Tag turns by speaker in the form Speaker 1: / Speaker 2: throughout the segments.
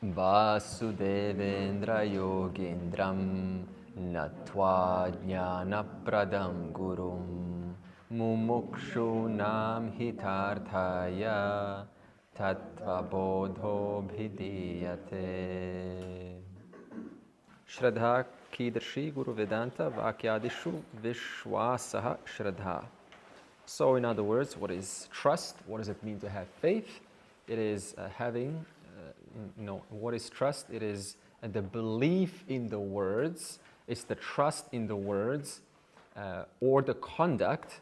Speaker 1: Vasudevendra Yogendram Natva Jnanapradam Gurum Mumukshunam Hitarthaya Tattva Bodho Bhidiyate. Shraddha Kidarshi Guru Vedanta Vakyadishu Vishwasaha Shraddha. So in other words, what is trust? What does it mean to have faith? It is having, what is trust? It is the belief in the words. It's the trust in the words or the conduct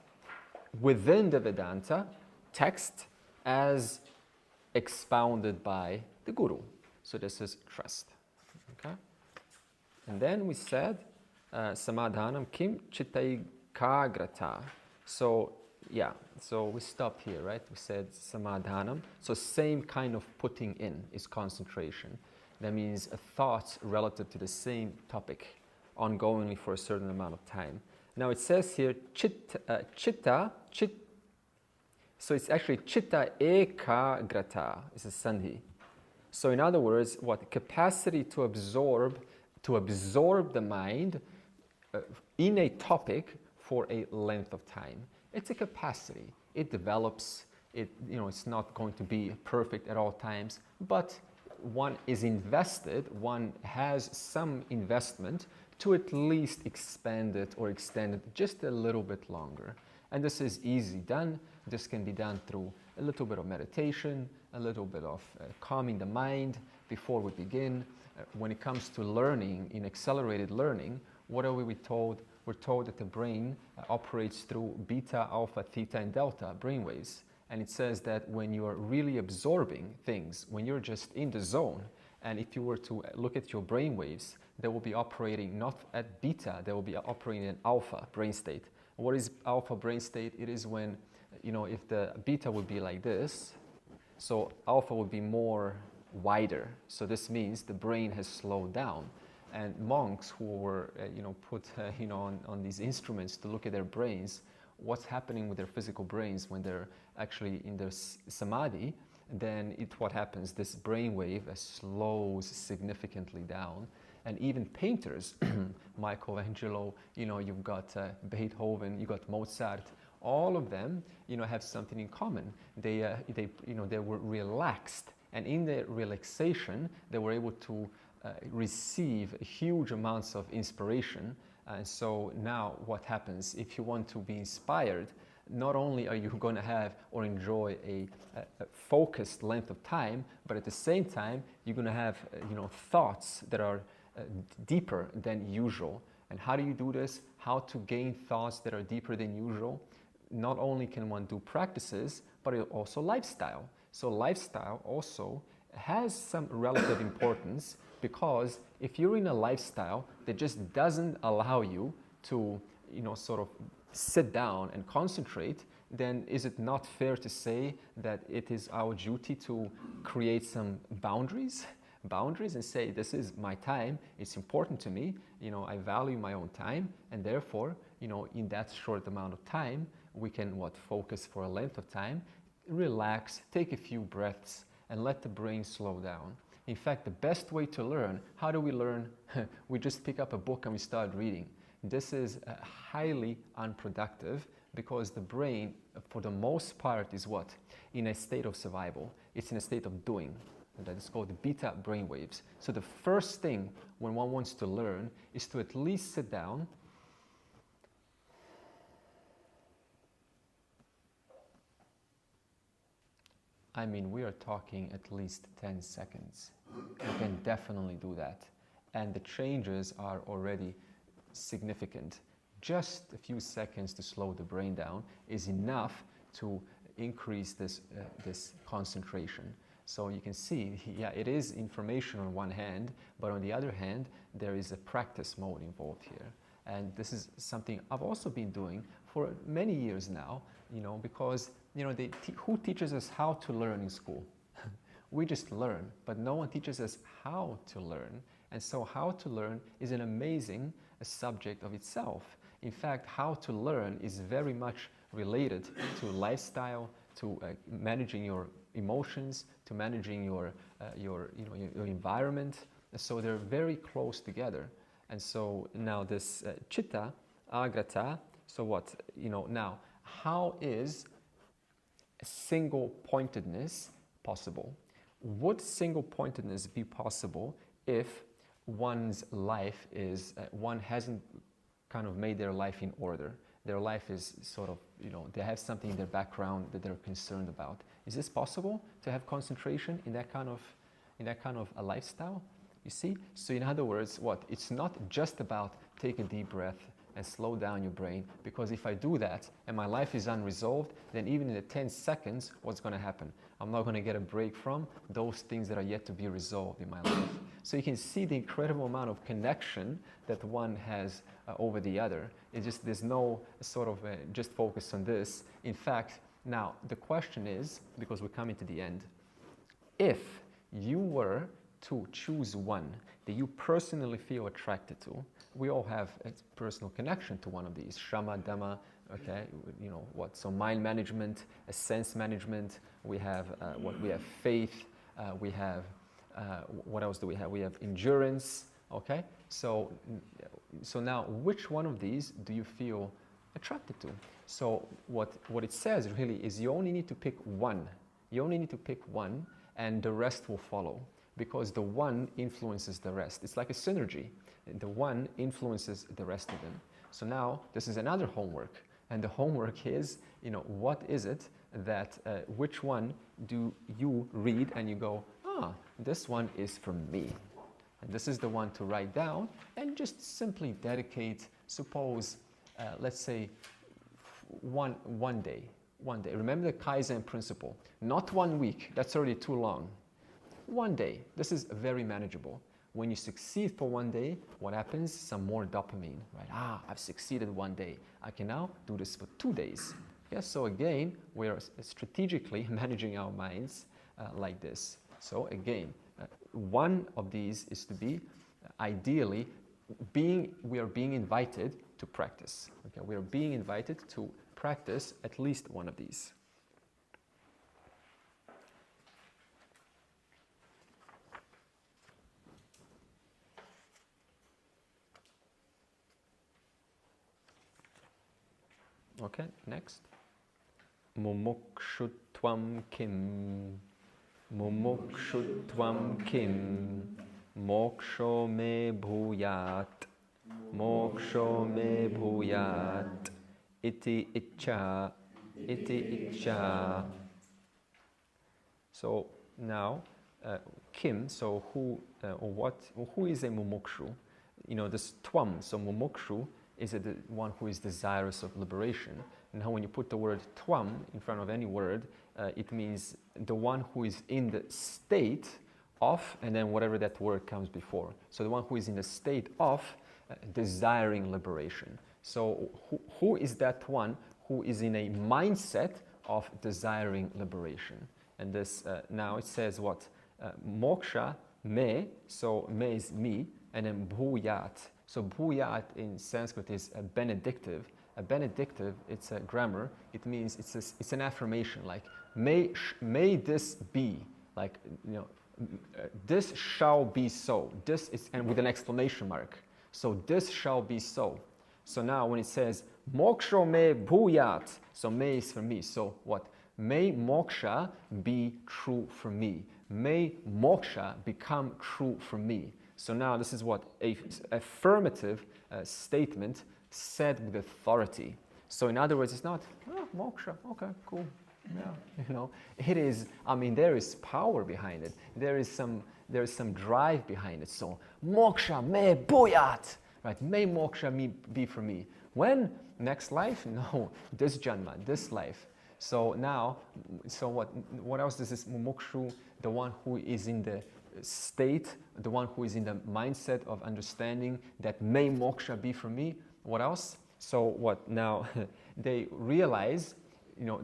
Speaker 1: within the Vedanta text as expounded by the Guru. So this is trust. Okay? And then we said, Samadhanam Kim Chittaikagrata. So we stopped here, right? We said samadhanam. So same kind of putting in is concentration. That means a thought relative to the same topic ongoingly for a certain amount of time. Now it says here chitta. So it's actually chitta ekagrata. It's a sandhi. So in other words, what capacity to absorb the mind in a topic for a length of time. It's a capacity. It develops. It's not going to be perfect at all times, but one is invested. One has some investment to at least expand it or extend it just a little bit longer. And this is easy done. This can be done through a little bit of meditation, a little bit of calming the mind before we begin. When it comes to learning, in accelerated learning, what are we told? We're told that the brain operates through beta, alpha, theta, and delta brainwaves. And it says that when you are really absorbing things, when you're just in the zone, and if you were to look at your brainwaves, they will be operating not at beta, they will be operating in alpha brain state. And what is alpha brain state? It is when, if the beta would be like this, so alpha would be more wider. So this means the brain has slowed down. And monks who were, put, on these instruments to look at their brains, what's happening with their physical brains when they're actually in their samadhi, then what happens? This brainwave slows significantly down. And even painters, Michelangelo, you've got Beethoven, you've got Mozart, all of them, have something in common. They were relaxed, and in their relaxation, they were able to receive huge amounts of inspiration. And so now what happens? If you want to be inspired, not only are you going to have or enjoy a focused length of time, but at the same time, you're going to have thoughts that are deeper than usual. And how do you do this? How to gain thoughts that are deeper than usual? Not only can one do practices, but also lifestyle. So lifestyle also has some relative importance, because if you're in a lifestyle that just doesn't allow you to, sort of sit down and concentrate, then is it not fair to say that it is our duty to create some boundaries and say, this is my time, it's important to me, I value my own time, and therefore, in that short amount of time, we can focus for a length of time, relax, take a few breaths, and let the brain slow down. In fact, the best way to learn, how do we learn? We just pick up a book and we start reading. This is highly unproductive, because the brain, for the most part, is what? In a state of survival. It's in a state of doing. And that is called the beta brainwaves. So the first thing when one wants to learn is to at least sit down, we are talking at least 10 seconds. You can definitely do that. And the changes are already significant. Just a few seconds to slow the brain down is enough to increase this concentration. So you can see, it is information on one hand, but on the other hand, there is a practice mode involved here. And this is something I've also been doing for many years now, because who teaches us how to learn in school? We just learn, but no one teaches us how to learn. And so how to learn is an amazing subject of itself. In fact, how to learn is very much related to lifestyle, to managing your emotions, to managing your environment. So they're very close together. And so now this chitta, agrata, so what? Now, how is single-pointedness possible? Would single-pointedness be possible if one's life is, one hasn't kind of made their life in order? Their life is sort of, they have something in their background that they're concerned about. Is this possible to have concentration in that kind of a lifestyle? You see? So in other words, what? It's not just about take a deep breath and slow down your brain, because if I do that and my life is unresolved, then even in the 10 seconds, what's going to happen? I'm not going to get a break from those things that are yet to be resolved in my life. So you can see the incredible amount of connection that one has over the other. It's just, there's no sort of just focus on this. In fact, now the question is, because we're coming to the end, if you were to choose one that you personally feel attracted to, we all have a personal connection to one of these, shama, dhamma, okay, what? So mind management, sense management, we have we have faith, we have, what else do we have? We have endurance, okay? So now, which one of these do you feel attracted to? So what it says really is you only need to pick one. You only need to pick one, and the rest will follow, because the one influences the rest. It's like a synergy. The one influences the rest of them. So now this is another homework, and the homework is, what is it that, which one do you read and you go, this one is for me. And this is the one to write down and just simply dedicate, suppose, let's say, one day. Remember the Kaizen principle. Not 1 week, that's already too long. 1 day, this is very manageable. When you succeed for 1 day, what happens? Some more dopamine, right? I've succeeded 1 day. I can now do this for 2 days. Yes, so again, we're strategically managing our minds like this. So again, one of these is to be, ideally, we are being invited to practice. Okay, we are being invited to practice at least one of these. Okay, next. Mumukshutvam kim. Mumukshutvam kim. Moksho me bhuyat. Moksho me bhuyat. Iti icha. Iti icha. So now, kim, so who or what, who is a mumukshu? This tvam, so mumukshu is the one who is desirous of liberation. Now when you put the word tvam in front of any word, it means the one who is in the state of, and then whatever that word comes before. So the one who is in the state of desiring liberation. So who is that one who is in a mindset of desiring liberation? And this, now it says what? Moksha, me, so me is me, and then bhuyat. So bhuyat in Sanskrit is a benedictive. A benedictive, it's a grammar. It means it's an affirmation, like may this be, like this shall be so. This is, and with an exclamation mark. So this shall be so. So now when it says moksha me bhuyat, so me is for me. So what? May moksha be true for me. May moksha become true for me. So now this is what? A affirmative statement said with authority. So in other words, it's not, moksha, okay, cool. Yeah, it is, there is power behind it. There is some drive behind it. So moksha me bhuyat, right? May moksha be for me. When? Next life? No, this janma, this life. So now, so what else is this mumukshu? The one who is in the state, the one who is in the mindset of understanding that may moksha be for me. What else? So what now? They realize,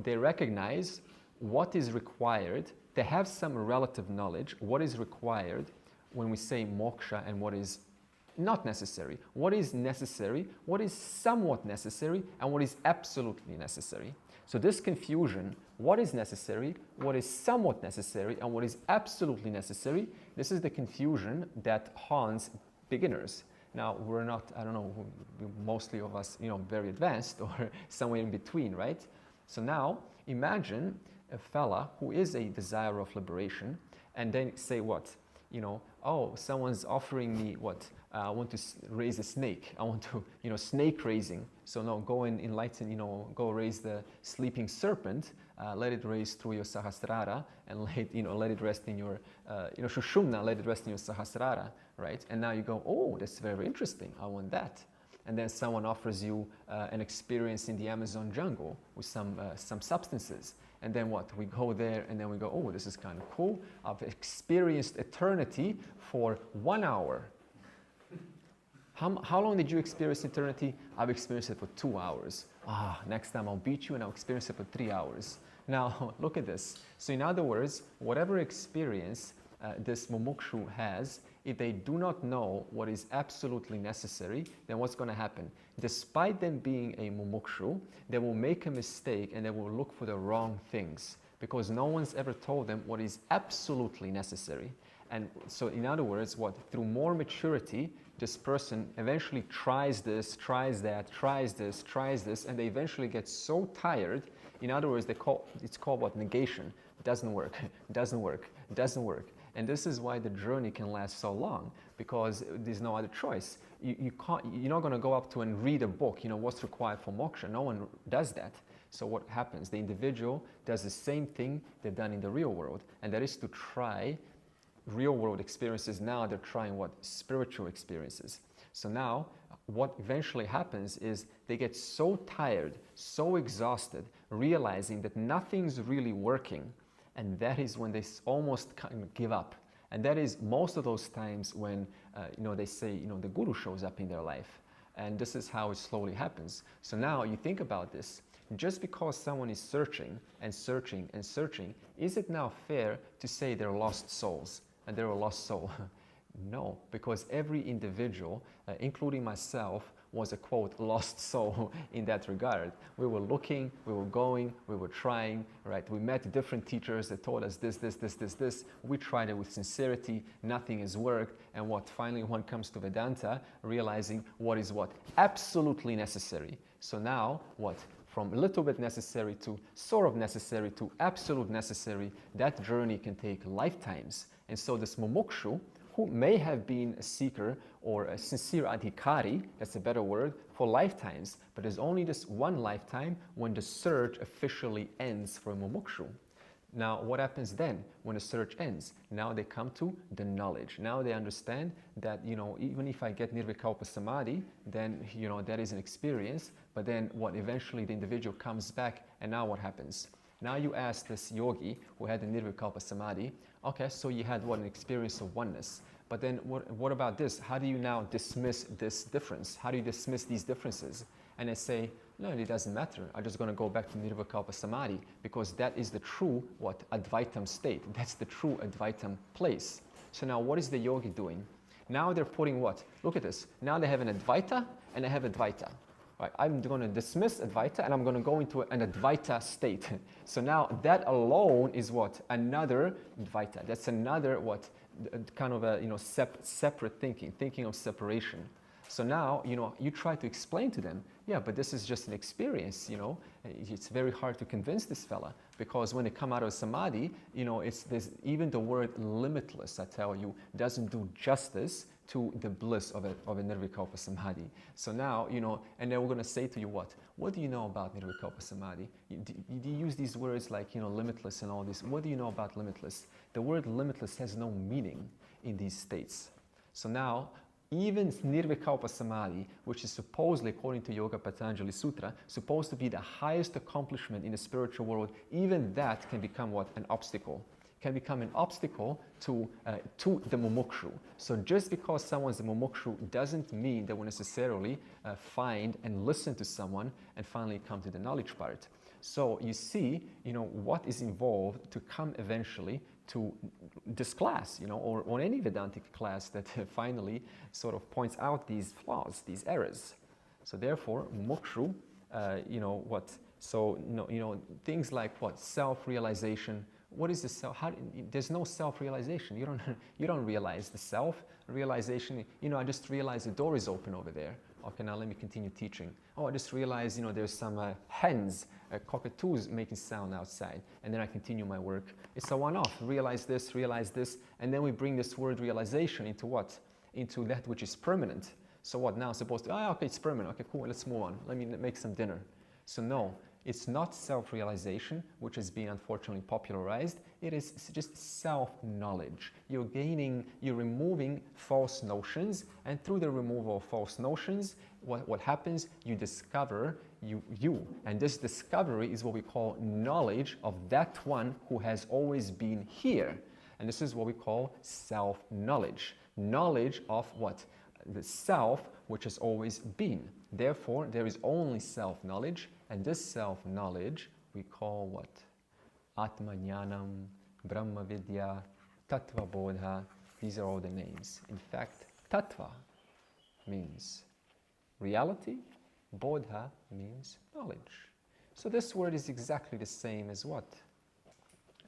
Speaker 1: they recognize what is required. They have some relative knowledge, what is required when we say moksha and what is not necessary. What is necessary, what is somewhat necessary, and what is absolutely necessary. So this confusion, what is necessary, what is somewhat necessary, and what is absolutely necessary, this is the confusion that haunts beginners. Now, we're not, I don't know, mostly of us, very advanced or somewhere in between, right? So now, imagine a fella who is a desire of liberation, and then say what? Oh, someone's offering me what? I want to raise a snake. I want to, snake raising. So no, go and enlighten, go raise the sleeping serpent, let it raise through your sahasrara, and let it rest in your, shushumna, let it rest in your sahasrara, right? And now you go, oh, that's very interesting. I want that. And then someone offers you an experience in the Amazon jungle with some substances. And then what? We go there and then we go, oh, this is kind of cool. I've experienced eternity for 1 hour. How long did you experience eternity? I've experienced it for 2 hours. Next time I'll beat you and I'll experience it for 3 hours. Now, look at this. So in other words, whatever experience this mumukshu has, if they do not know what is absolutely necessary, then what's going to happen? Despite them being a mumukshu, they will make a mistake and they will look for the wrong things because no one's ever told them what is absolutely necessary. And so in other words, through more maturity, this person eventually tries this, tries that, tries this, and they eventually get so tired. In other words, it's called what? Negation. It doesn't work, it doesn't work, it doesn't work. And this is why the journey can last so long, because there's no other choice. You're not going to go up to and read a book, what's required for moksha. No one does that. So what happens? The individual does the same thing they've done in the real world, and that is to try real world experiences. Now they're trying what? Spiritual experiences. So now what eventually happens is they get so tired, so exhausted, realizing that nothing's really working. And that is when they almost kind of give up. And that is most of those times when, they say, the guru shows up in their life. And this is how it slowly happens. So now you think about this. Just because someone is searching and searching and searching, is it now fair to say they're lost souls and they're a lost soul? No, because every individual, including myself, was a, quote, lost soul in that regard. We were looking, we were going, we were trying, right? We met different teachers that taught us this. We tried it with sincerity, nothing has worked, and finally one comes to Vedanta, realizing what is what? Absolutely necessary. So now, from a little bit necessary to sort of necessary to absolute necessary, that journey can take lifetimes. And so this mumukshu, who may have been a seeker or a sincere adhikari, that's a better word, for lifetimes, but there's only this one lifetime when the search officially ends for a mumukshu. Now, what happens then when the search ends? Now they come to the knowledge. Now they understand that, even if I get nirvikalpa samadhi, then, that is an experience, but then eventually the individual comes back, and now what happens? Now you ask this yogi who had the nirvikalpa samadhi, okay, so you had an experience of oneness. But then what about this? How do you now dismiss this difference? How do you dismiss these differences? And they say, no, it doesn't matter. I'm just going to go back to nirvikalpa samadhi because that is the true, Advaitam state. That's the true Advaitam place. So now what is the yogi doing? Now they're putting what? Look at this. Now they have an Advaita and they have Advaita. Right, I'm going to dismiss Advaita and I'm going to go into an Advaita state. So now that alone is what? Another Advaita. That's another kind of a separate thinking of separation. So now you try to explain to them, yeah, but this is just an experience. It's very hard to convince this fella because when they come out of samadhi, even the word limitless, I tell you, doesn't do justice to the bliss of a nirvikalpa samadhi. So now, and then we're going to say to you what do you know about nirvikalpa samadhi? You use these words like, limitless and all this. What do you know about limitless? The word limitless has no meaning in these states. So now, even nirvikalpa samadhi, which is supposedly, according to Yoga Patanjali Sutra, supposed to be the highest accomplishment in the spiritual world, even that can become an obstacle. Can become an obstacle to the mumukshu. So just because someone's a mumukshu doesn't mean that we'll necessarily find and listen to someone and finally come to the knowledge part. So you see, what is involved to come eventually to this class, or any Vedantic class that finally sort of points out these flaws, these errors. So therefore, mumukshu, So, things like what? Self-realization. What is the self? There's no self-realization. You don't realize the self. Realization, I just realized the door is open over there. Okay, now let me continue teaching. Oh, I just realized, there's some hens, cockatoos making sound outside. And then I continue my work. It's a one-off. Realize this, and then we bring this word realization into what? Into that which is permanent. So what now? Supposed to, okay, it's permanent. Okay, cool, let's move on. Let me make some dinner. So no, it's not self-realization, which has been unfortunately popularized. It is just self-knowledge. You're removing false notions, and through the removal of false notions, what happens? You discover you. And this discovery is what we call knowledge of that one who has always been here. And this is what we call self-knowledge. Knowledge of what? The self which has always been. Therefore, there is only self-knowledge, and this self-knowledge we call what? Atmanyanam, Brahma Vidya, Tattva Bodha. These are all the names. In fact, Tattva means reality, Bodha means knowledge. So this word is exactly the same as what?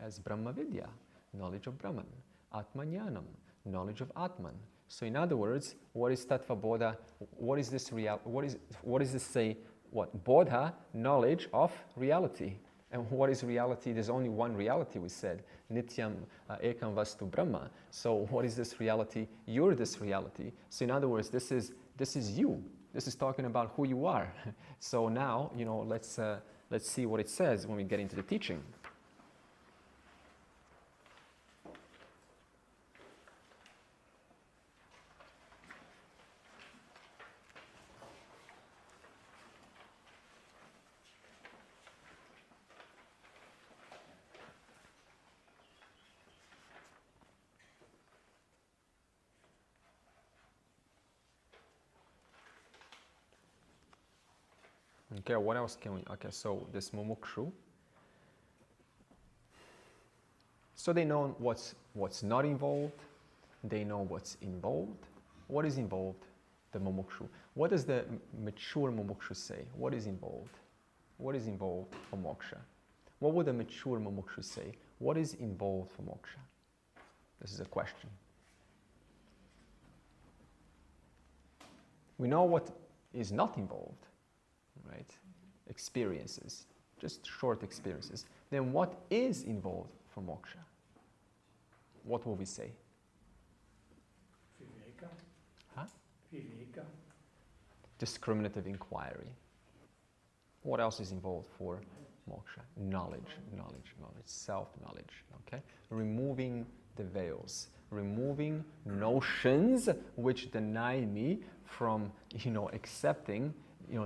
Speaker 1: As Brahma Vidya, knowledge of Brahman. Atmanyanam, knowledge of Atman. So in other words, what is Tattva Bodha? What is this what does this say? What? Bodha, knowledge of reality. And what is reality? There's only one reality, we said. Nityam ekam vastu Brahma. So what is this reality? You're this reality. So in other words, this is you. This is talking about who you are. So now, let's see what it says when we get into the teaching. Okay, what else can we? Okay, so this mumukshu. So they know what's not involved. They know what's involved. What is involved? The mumukshu. What does the mature mumukshu say? What is involved? What is involved for moksha? What would the mature mumukshu say? What is involved for moksha? This is a question. We know what is not involved. Right? Experiences, just short experiences. Then what is involved for moksha? What will we say?
Speaker 2: Viveka.
Speaker 1: Huh?
Speaker 2: Viveka.
Speaker 1: Discriminative inquiry. What else is involved for moksha? Knowledge, self-knowledge. Okay? Removing the veils, removing notions which deny me from, accepting.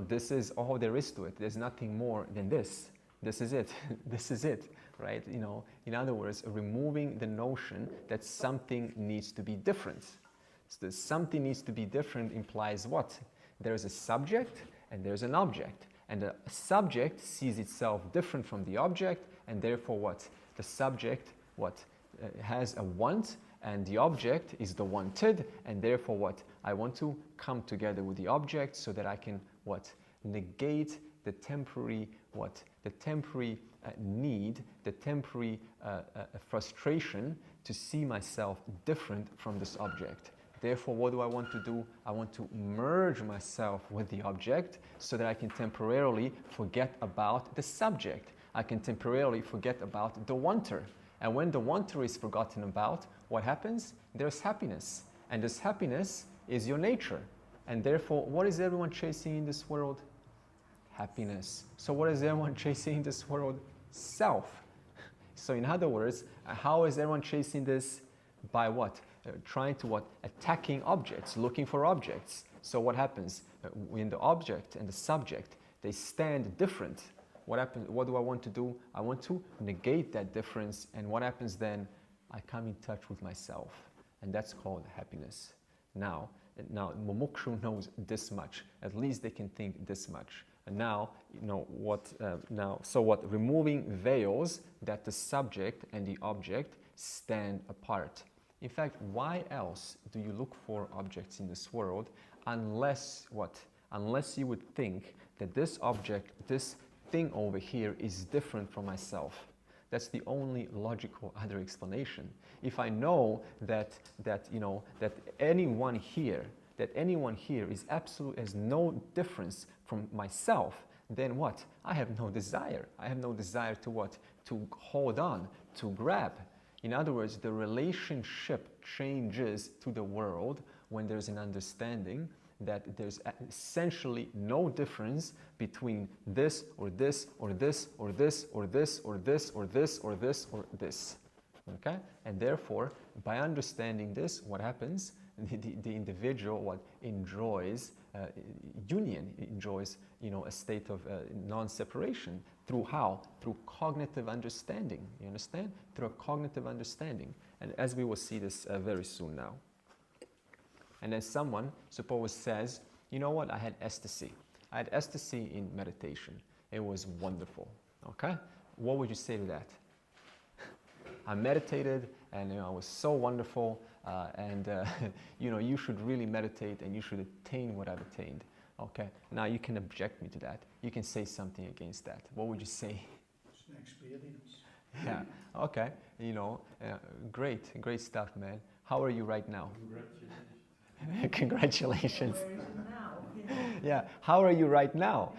Speaker 1: This is all there is to it. There's nothing more than this. This is it. This is it, right? In other words, removing the notion that something needs to be different. So something needs to be different implies what? There's a subject and there's an object. And the subject sees itself different from the object, and therefore what? The subject, has a want, and the object is the wanted, and therefore what? I want to come together with the object so that I can negate the temporary need, the temporary frustration to see myself different from this object. Therefore, what do I want to do? I want to merge myself with the object so that I can temporarily forget about the subject. I can temporarily forget about the wanter. And when the wanter is forgotten about, what happens? There's happiness. And this happiness is your nature. And therefore, what is everyone chasing in this world? Happiness. So what is everyone chasing in this world? Self. So in other words, how is everyone chasing this? By what? Trying to what? Attacking objects, looking for objects. So what happens? When the object and the subject, they stand different. What happens? What do I want to do? I want to negate that difference. And what happens then? I come in touch with myself. And that's called happiness. Now, mumukshu knows this much. At least they can think this much. And now, so what? Removing veils that the subject and the object stand apart. In fact, why else do you look for objects in this world unless what? Unless you would think that this object, this thing over here is different from myself. That's the only logical other explanation. If I know that anyone here is absolute, has no difference from myself, then what? I have no desire. I have no desire to what? To hold on, to grab. In other words, the relationship changes to the world when there's an understanding that there's essentially no difference between this or this or this or this or this or this or this or this or this. Okay? And therefore, by understanding this, what happens? The individual enjoys union, enjoys a state of non-separation. Through how? Through cognitive understanding. You understand? Through a cognitive understanding. And as we will see this very soon now. And then someone, suppose, says, you know what, I had ecstasy. I had ecstasy in meditation. It was wonderful. Okay? What would you say to that? I meditated and it was so wonderful and you should really meditate and you should attain what I've attained. Okay? Now you can object me to that. You can say something against that. What would you say?
Speaker 2: It's an experience.
Speaker 1: Yeah. Okay. Great stuff, man. How are you right now? Congratulations.
Speaker 3: Where is it now?
Speaker 1: Yeah. How are you right now?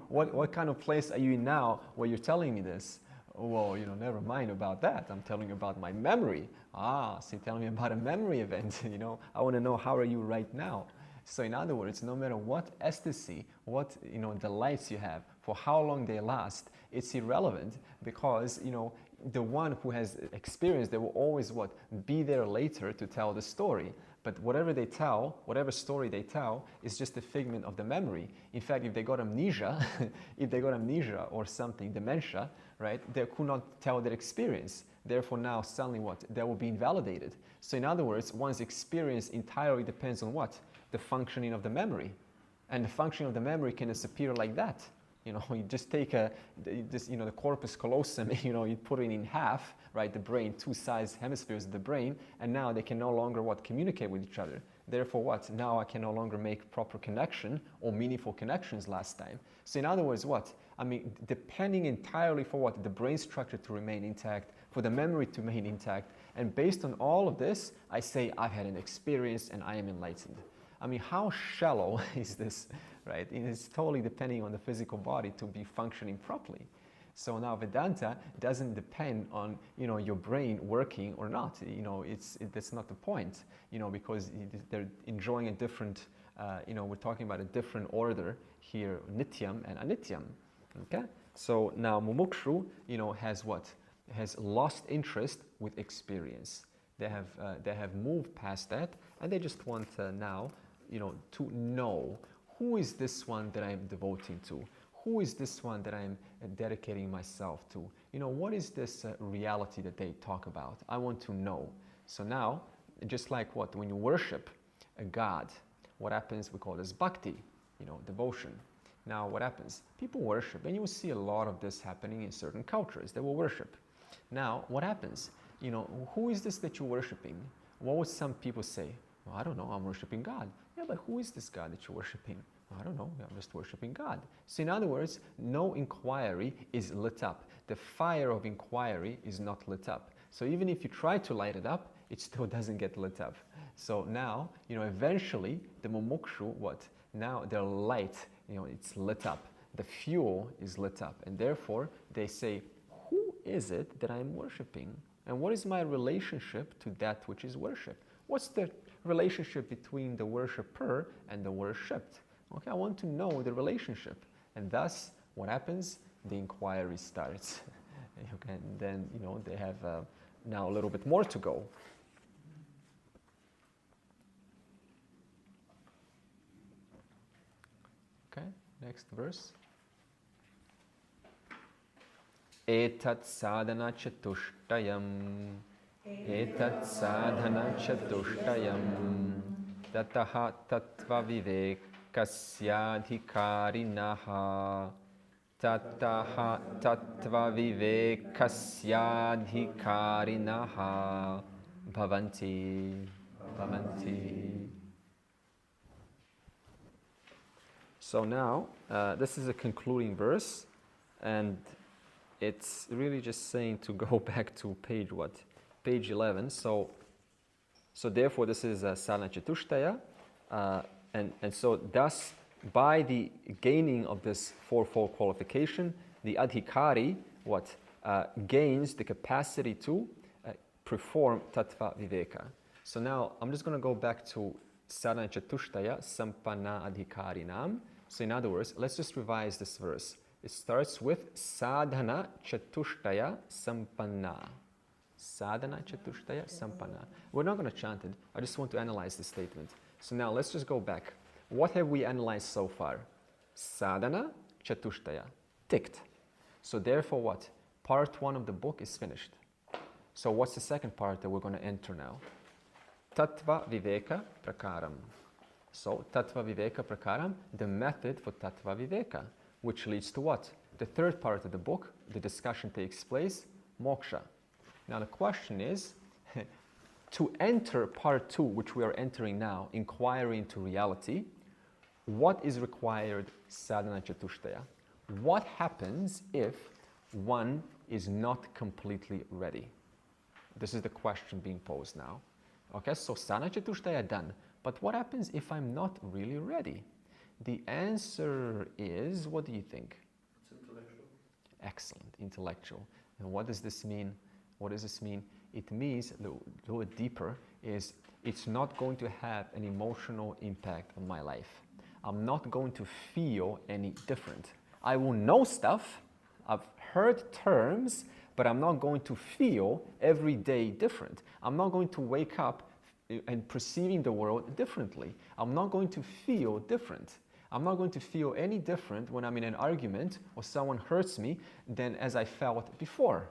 Speaker 1: What kind of place are you in now where you're telling me this? Well, never mind about that. I'm telling you about my memory. So you're telling me about a memory event. I want to know, how are you right now? So in other words, no matter what ecstasy, what delights you have, for how long they last, it's irrelevant, because the one who has experienced, they will always be there later to tell the story. But whatever they tell, whatever story they tell, is just a figment of the memory. In fact, if they got amnesia, or something, dementia, right, they could not tell their experience. Therefore, now suddenly they will be invalidated. So in other words, one's experience entirely depends on what? The functioning of the memory. And the functioning of the memory can disappear like that. You just take the corpus callosum, you put it in half, right, the brain, two sides, hemispheres of the brain, and now they can no longer communicate with each other. Therefore now I can no longer make proper connection or meaningful connections last time. So in other words, depending entirely for the brain structure to remain intact, for the memory to remain intact, and based on all of this, I say I've had an experience and I am enlightened. How shallow is this, right? It's totally depending on the physical body to be functioning properly. So now Vedanta doesn't depend on your brain working or not. That's not the point. Because they're enjoying a different. We're talking about a different order here, nityam and anityam. Okay. So now mumukshu, has lost interest with experience. They have moved past that, and they just want now, to know, who is this one that I'm devoting to? Who is this one that I'm dedicating myself to? What is this reality that they talk about? I want to know. So now, just like when you worship a god, what happens? We call this bhakti, devotion. Now, what happens? People worship, and you will see a lot of this happening in certain cultures. They will worship. Now, what happens? Who is this that you're worshiping? What would some people say? Well, I don't know, I'm worshiping God. Yeah, but who is this God that you're worshiping? I don't know, I'm just worshiping God. So in other words, no inquiry is lit up. The fire of inquiry is not lit up. So even if you try to light it up, it still doesn't get lit up. So now, eventually, the mumukshu, now their light, it's lit up. The fuel is lit up. And therefore, they say, who is it that I'm worshiping? And what is my relationship to that which is worshipped? What's the relationship between the worshipper and the worshipped? Okay, I want to know the relationship. And thus, what happens? The inquiry starts. Okay, and then, they have now a little bit more to go. Okay, next verse. Etat sadhana chatushtayam. Etat sadhana chatushtayam. Tataha tattva vivekasyadhikarinaha. Tataha tattva vivekasyadhikarinaha. Bhavanti. So now, this is a concluding verse. And it's really just saying to go back to page what? Page 11. So therefore this is sadhana chatushtaya. And so thus, by the gaining of this fourfold qualification, the adhikari, gains the capacity to perform tattva viveka. So now I'm just going to go back to sadhana chatushtaya sampanna adhikarinam. So in other words, let's just revise this verse. It starts with sadhana chatushtaya sampanna. Sadhana chatushtaya sampanna. We're not going to chant it. I just want to analyze the statement. So now let's just go back. What have we analyzed so far? Sadhana chatushtaya. Ticked. So therefore what? Part 1 of the book is finished. So what's the second part that we're going to enter now? Tattva viveka prakaram. So tattva viveka prakaram, the method for tattva viveka, which leads to what? The third part of the book, the discussion takes place, moksha. Now the question is, to enter part 2, which we are entering now, inquiry into reality, what is required sadhana chatushtaya? What happens if one is not completely ready? This is the question being posed now. Okay, so sadhana chatushtaya done. But what happens if I'm not really ready? The answer is, what do you think?
Speaker 3: It's intellectual.
Speaker 1: Excellent, intellectual. And what does this mean? What does this mean? It means, a little bit deeper, is it's not going to have an emotional impact on my life. I'm not going to feel any different. I will know stuff, I've heard terms, but I'm not going to feel every day different. I'm not going to wake up and perceiving the world differently. I'm not going to feel different. I'm not going to feel any different when I'm in an argument or someone hurts me than as I felt before.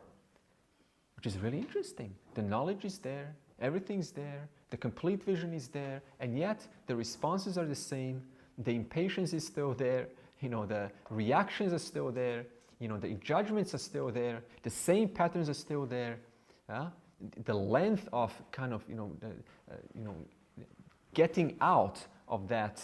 Speaker 1: Which is really interesting. The knowledge is there, everything's there, the complete vision is there, and yet the responses are the same, the impatience is still there, the reactions are still there, the judgments are still there, the same patterns are still there. The length of kind of, getting out of that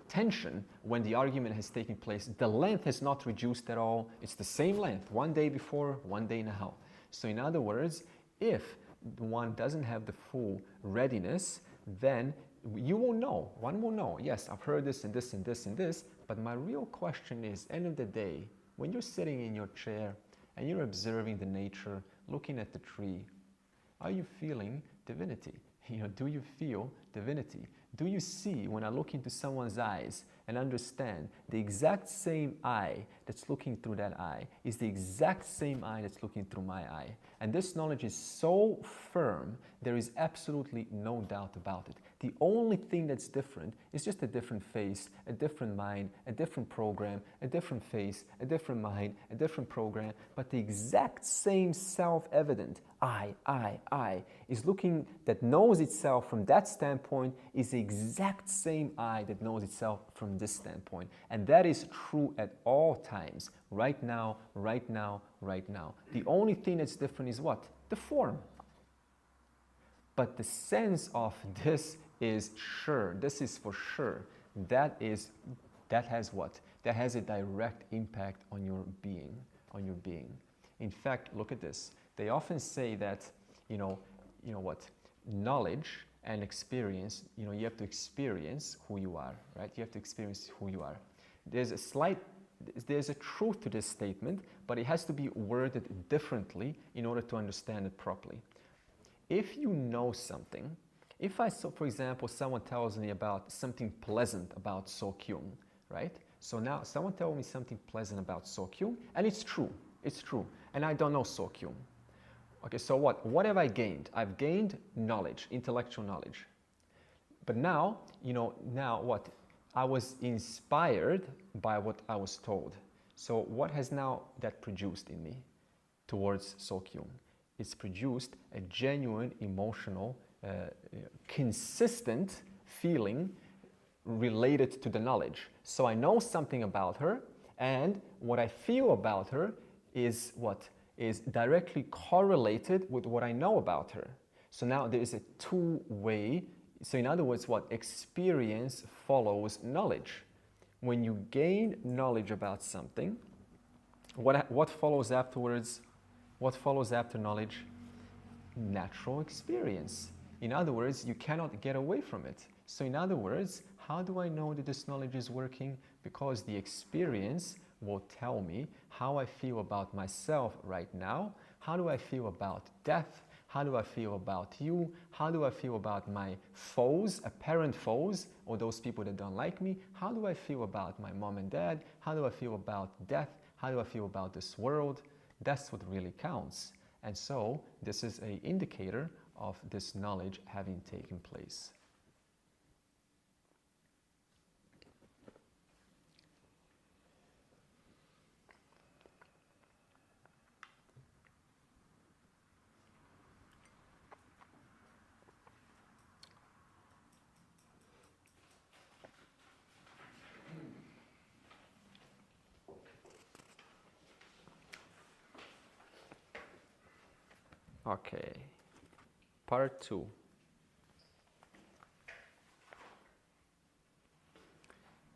Speaker 1: tension when the argument has taken place, the length has not reduced at all. It's the same length, one day before, one day now. So in other words, if one doesn't have the full readiness, then you will know, one will know, yes, I've heard this and this and this and this, but my real question is, end of the day, when you're sitting in your chair and you're observing the nature, looking at the tree, are you feeling divinity? Do you feel divinity? Do you see, when I look into someone's eyes and understand the exact same eye that's looking through that eye is the exact same eye that's looking through my eye? And this knowledge is so firm, there is absolutely no doubt about it. The only thing that's different is just a different face, a different mind, a different program, a different face, a different mind, a different program, but the exact same self-evident I is looking, that knows itself from that standpoint, is the exact same I that knows itself from this standpoint. And that is true at all times, right now, right now, right now. The only thing that's different is what? The form. But the sense of this is sure, this is for sure. That has what? That has a direct impact on your being, In fact, look at this. They often say that, knowledge and experience, you have to experience who you are, right? You have to experience who you are. There's a truth to this statement, but it has to be worded differently in order to understand it properly. If you know something, for example, someone tells me about something pleasant about Sokyung, right? So now someone tells me something pleasant about Sokyung, and it's true, and I don't know Sokyung. Okay, so what? What have I gained? I've gained knowledge, intellectual knowledge. But now, now what? I was inspired by what I was told. So what has now that produced in me towards Sokyung? It's produced a genuine, emotional, consistent feeling related to the knowledge. So I know something about her, and what I feel about her is what? Is directly correlated with what I know about her. So now there is a two-way, so in other words, what? Experience follows knowledge. When you gain knowledge about something, What follows afterwards? What follows after knowledge? Natural experience. In other words, you cannot get away from it. So in other words, how do I know that this knowledge is working? Because the experience will tell me how I feel about myself right now. How do I feel about death? How do I feel about you? How do I feel about my foes, apparent foes, or those people that don't like me? How do I feel about my mom and dad? How do I feel about death? How do I feel about this world? That's what really counts. And so this is an indicator of this knowledge having taken place. Okay, part 2.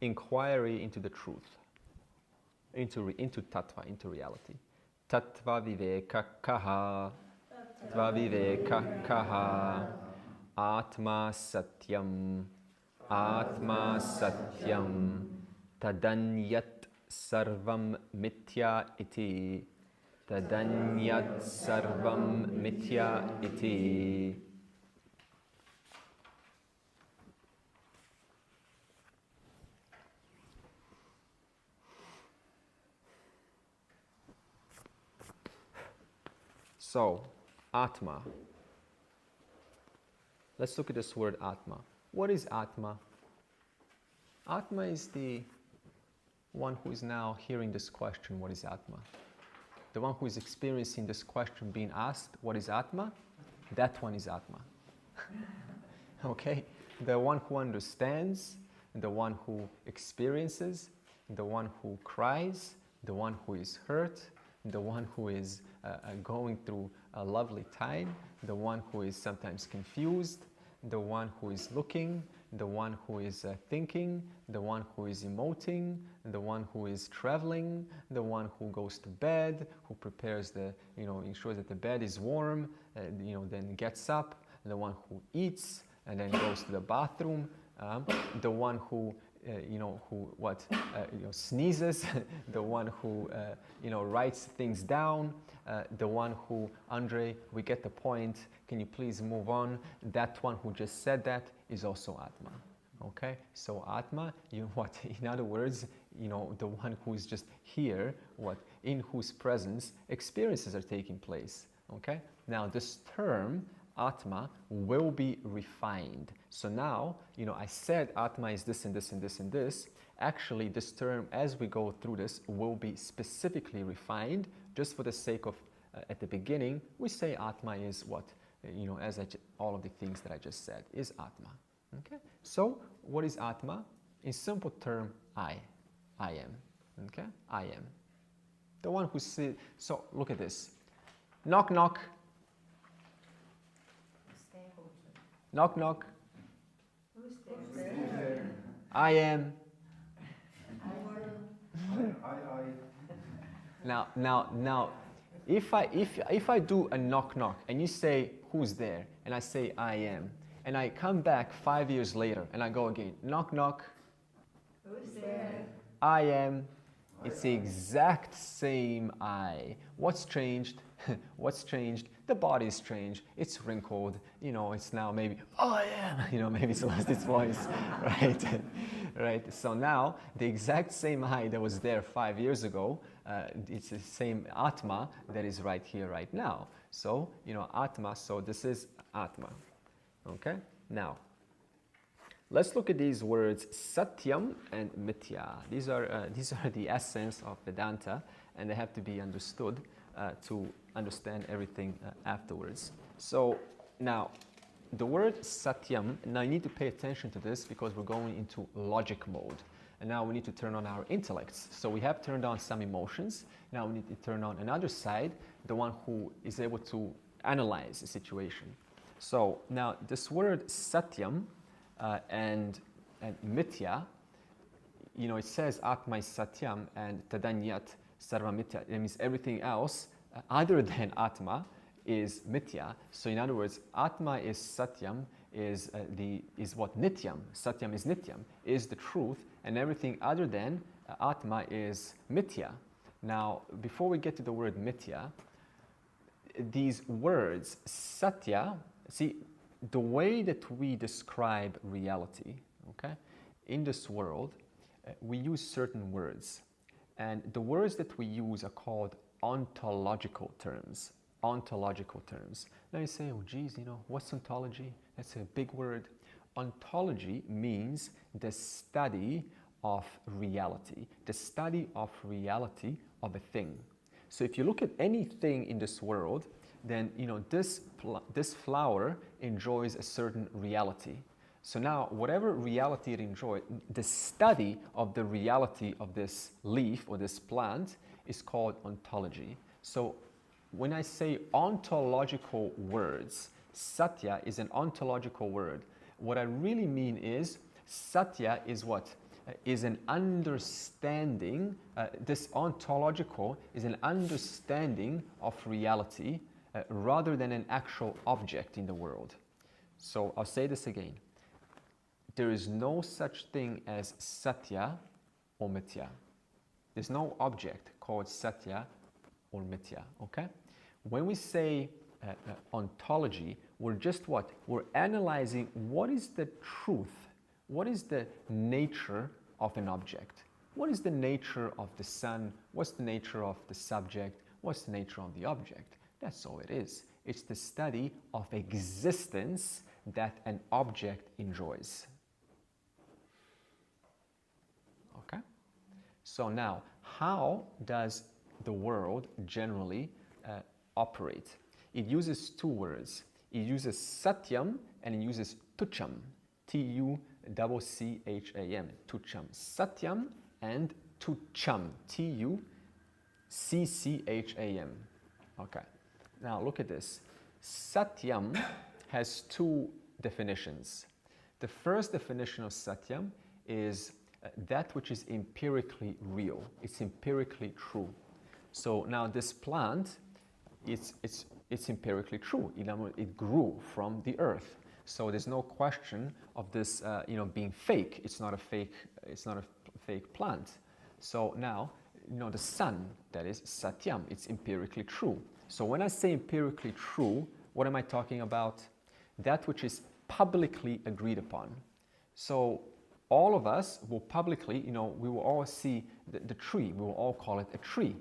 Speaker 1: Inquiry into the truth, into tattva, into reality. Tattva viveka kaha, tattva viveka kaha, atma satyam, tadanyat sarvam mithya iti. Tadanyat sarvam mithya iti. So, Atma. Let's look at this word Atma. What is Atma? Atma is the one who is now hearing this question, what is Atma? The one who is experiencing this question being asked, what is Atma? That one is Atma. Okay? The one who understands, the one who experiences, the one who cries, the one who is hurt, the one who is going through a lovely time, the one who is sometimes confused, the one who is looking, the one who is thinking, the one who is emoting, the one who is traveling, the one who goes to bed, who prepares the, ensures that the bed is warm, then gets up, the one who eats and then goes to the bathroom, the one who sneezes, the one who, writes things down, the one who, Andre, we get the point, can you please move on? That one who just said that is also Atma. Okay? So Atma, in other words, the one who is just here, in whose presence experiences are taking place. Okay? Now this term, Atma, will be refined. So now, I said Atma is this and this and this and this. Actually, this term, as we go through this, will be specifically refined. Just for the sake of, at the beginning, we say Atma is what? All of the things that I just said is Atma. Okay? So, what is Atma? In simple term, I am. Okay? I am. The one who sees. So, look at this. Knock, knock. Knock, knock.
Speaker 3: Who's there?
Speaker 1: I am. Now, if I do a knock, knock, and you say, who's there? And I say, I am. And I come back 5 years later, and I go again, knock, knock.
Speaker 3: Who's there?
Speaker 1: I am. It's the exact same I. What's changed? What's changed? The body's changed. It's wrinkled. It's now maybe, I am. Maybe it's lost its voice, right? Right. So now the exact same I that was there 5 years ago, it's the same Atma that is right here, right now. So, Atma. So this is Atma. Okay. Now, let's look at these words, Satyam and Mithya. These are the essence of Vedanta, and they have to be understood to understand everything afterwards. So now, the word Satyam, now you need to pay attention to this because we're going into logic mode. And now we need to turn on our intellects. So we have turned on some emotions. Now we need to turn on another side, the one who is able to analyze the situation. So now this word Satyam and Mithya, it says Atma is Satyam and Tadanyat Sarva Mithya. It means everything else other than Atma is Mithya. So in other words, Atma is Satyam, is what Nityam. Satyam is Nityam, is the truth, and everything other than Atma is Mithya. Now, before we get to the word Mithya, these words, Satya, see, the way that we describe reality, okay, in this world, we use certain words. And the words that we use are called ontological terms. Ontological terms. Now you say, oh geez, what's ontology? That's a big word. Ontology means the study of reality. The study of reality of a thing. So if you look at anything in this world, then this flower enjoys a certain reality. So now, whatever reality it enjoys, the study of the reality of this leaf or this plant is called ontology. So when I say ontological words, Satya is an ontological word. What I really mean is, Satya is what? Is an understanding, this ontological is an understanding of reality rather than an actual object in the world. So I'll say this again. There is no such thing as Satya or Mithya. There's no object called Satya or Mithya, okay? When we say ontology, we're just what? We're analyzing what is the truth, what is the nature of an object. What is the nature of the sun? What's the nature of the subject? What's the nature of the object? That's all it is. It's the study of existence that an object enjoys. Okay? So now, how does the world generally operate? It uses two words. It uses Satyam and it uses Tucham. Tuccham. Tucham. Satyam and Tucham. Tuccham. Okay. Now look at this. Satyam has two definitions. The first definition of Satyam is that which is empirically real. It's empirically true. So now this plant, it's empirically true. It grew from the earth. So there's no question of this, being fake. It's not a fake plant. So now, the sun, that is Satyam, it's empirically true. So when I say empirically true, what am I talking about? That which is publicly agreed upon. So all of us will publicly, we will all see the tree. We will all call it a tree.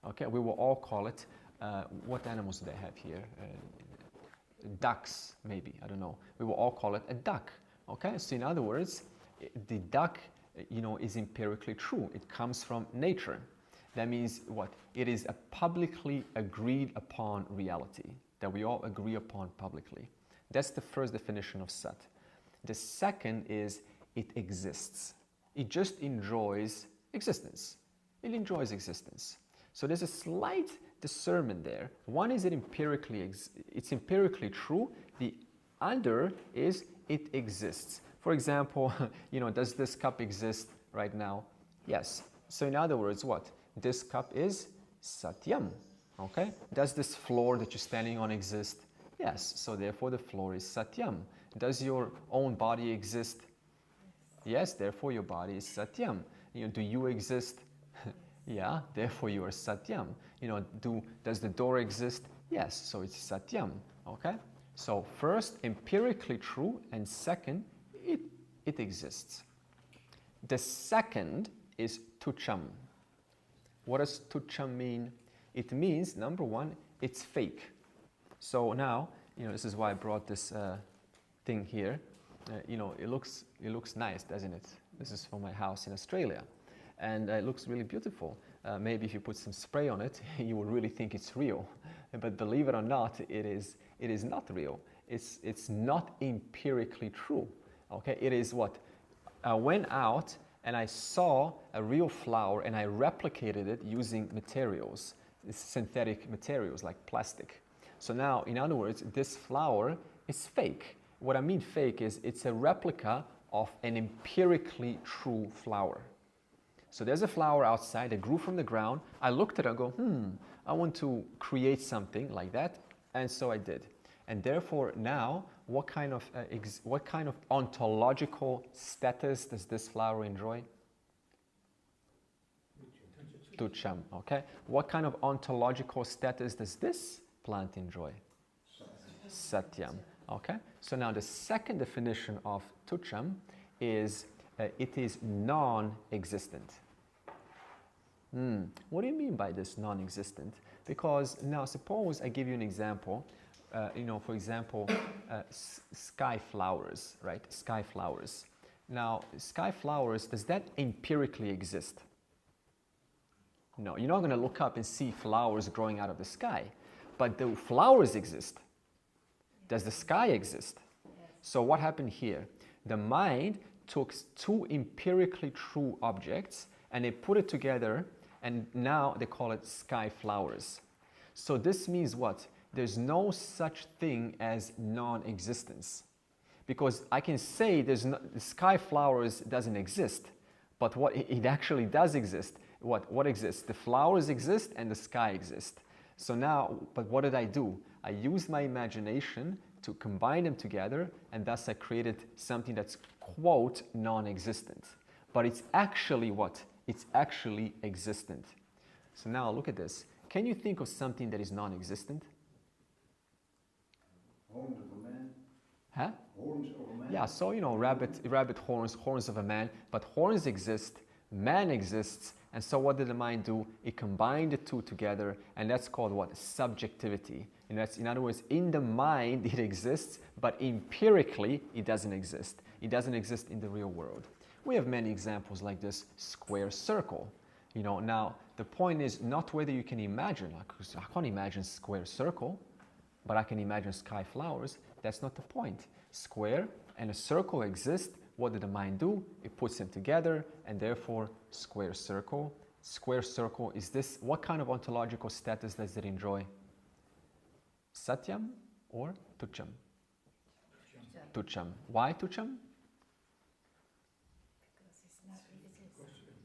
Speaker 1: Okay, we will all call it, what animals do they have here? Ducks, maybe, I don't know. We will all call it a duck. Okay, so in other words, the duck, is empirically true. It comes from nature. That means what? It is a publicly agreed upon reality that we all agree upon publicly. That's the first definition of Sat. The second is it exists. It just enjoys existence. It enjoys existence. So there's a slight discernment there. One is it's empirically true. The other is it exists. For example, does this cup exist right now? Yes. So in other words, what? This cup is Satyam. Okay? Does this floor that you're standing on exist? Yes. So therefore the floor is Satyam. Does your own body exist? Yes. Therefore your body is Satyam. Do you exist? Yeah. Therefore you are Satyam. Does the door exist? Yes. So it's Satyam. Okay? So first, empirically true, and second, it exists. The second is Tucham. What does Tucham mean? It means, number one, it's fake. So now, this is why I brought this thing here. It looks nice, doesn't it? This is from my house in Australia. And it looks really beautiful. Maybe if you put some spray on it, you will really think it's real. But believe it or not, it is not real. It's not empirically true. Okay, it is what? I went out and I saw a real flower and I replicated it using materials, synthetic materials like plastic. So now, in other words, this flower is fake. What I mean fake is it's a replica of an empirically true flower. So there's a flower outside that grew from the ground. I looked at it and go, I want to create something like that. And so I did. And therefore now, what kind of ontological status does this flower enjoy? Tucham, okay? What kind of ontological status does this plant enjoy? Satyam, okay? So now the second definition of Tucham is it is non-existent. What do you mean by this non-existent? Because now suppose I give you an example. For example, sky flowers, right? Sky flowers. Now, sky flowers, does that empirically exist? No, you're not going to look up and see flowers growing out of the sky. But the flowers exist. Does the sky exist? So what happened here? The mind took two empirically true objects and they put it together, and now they call it sky flowers. So this means what? There's no such thing as non-existence. Because I can say the sky flowers doesn't exist, but what it actually does exist. What exists? The flowers exist and the sky exists. So now, but what did I do? I used my imagination to combine them together, and thus I created something that's, quote, non-existent. But it's actually what? It's actually existent. So now look at this. Can you think of something that is non-existent?
Speaker 2: Horns of a man.
Speaker 1: Huh?
Speaker 2: Horns of a man.
Speaker 1: Yeah, so rabbit horns, horns of a man, but horns exist, man exists, and so what did the mind do? It combined the two together, and that's called what? Subjectivity. And that's, in other words, in the mind it exists, but empirically it doesn't exist. It doesn't exist in the real world. We have many examples like this square circle. Now the point is not whether you can imagine, I can't imagine square circle, but I can imagine sky flowers. That's not the point. Square and a circle exist. What did the mind do? It puts them together, and therefore square circle. Square circle is this. What kind of ontological status does it enjoy? Satyam or Tucham? Tucham. Why Tucham?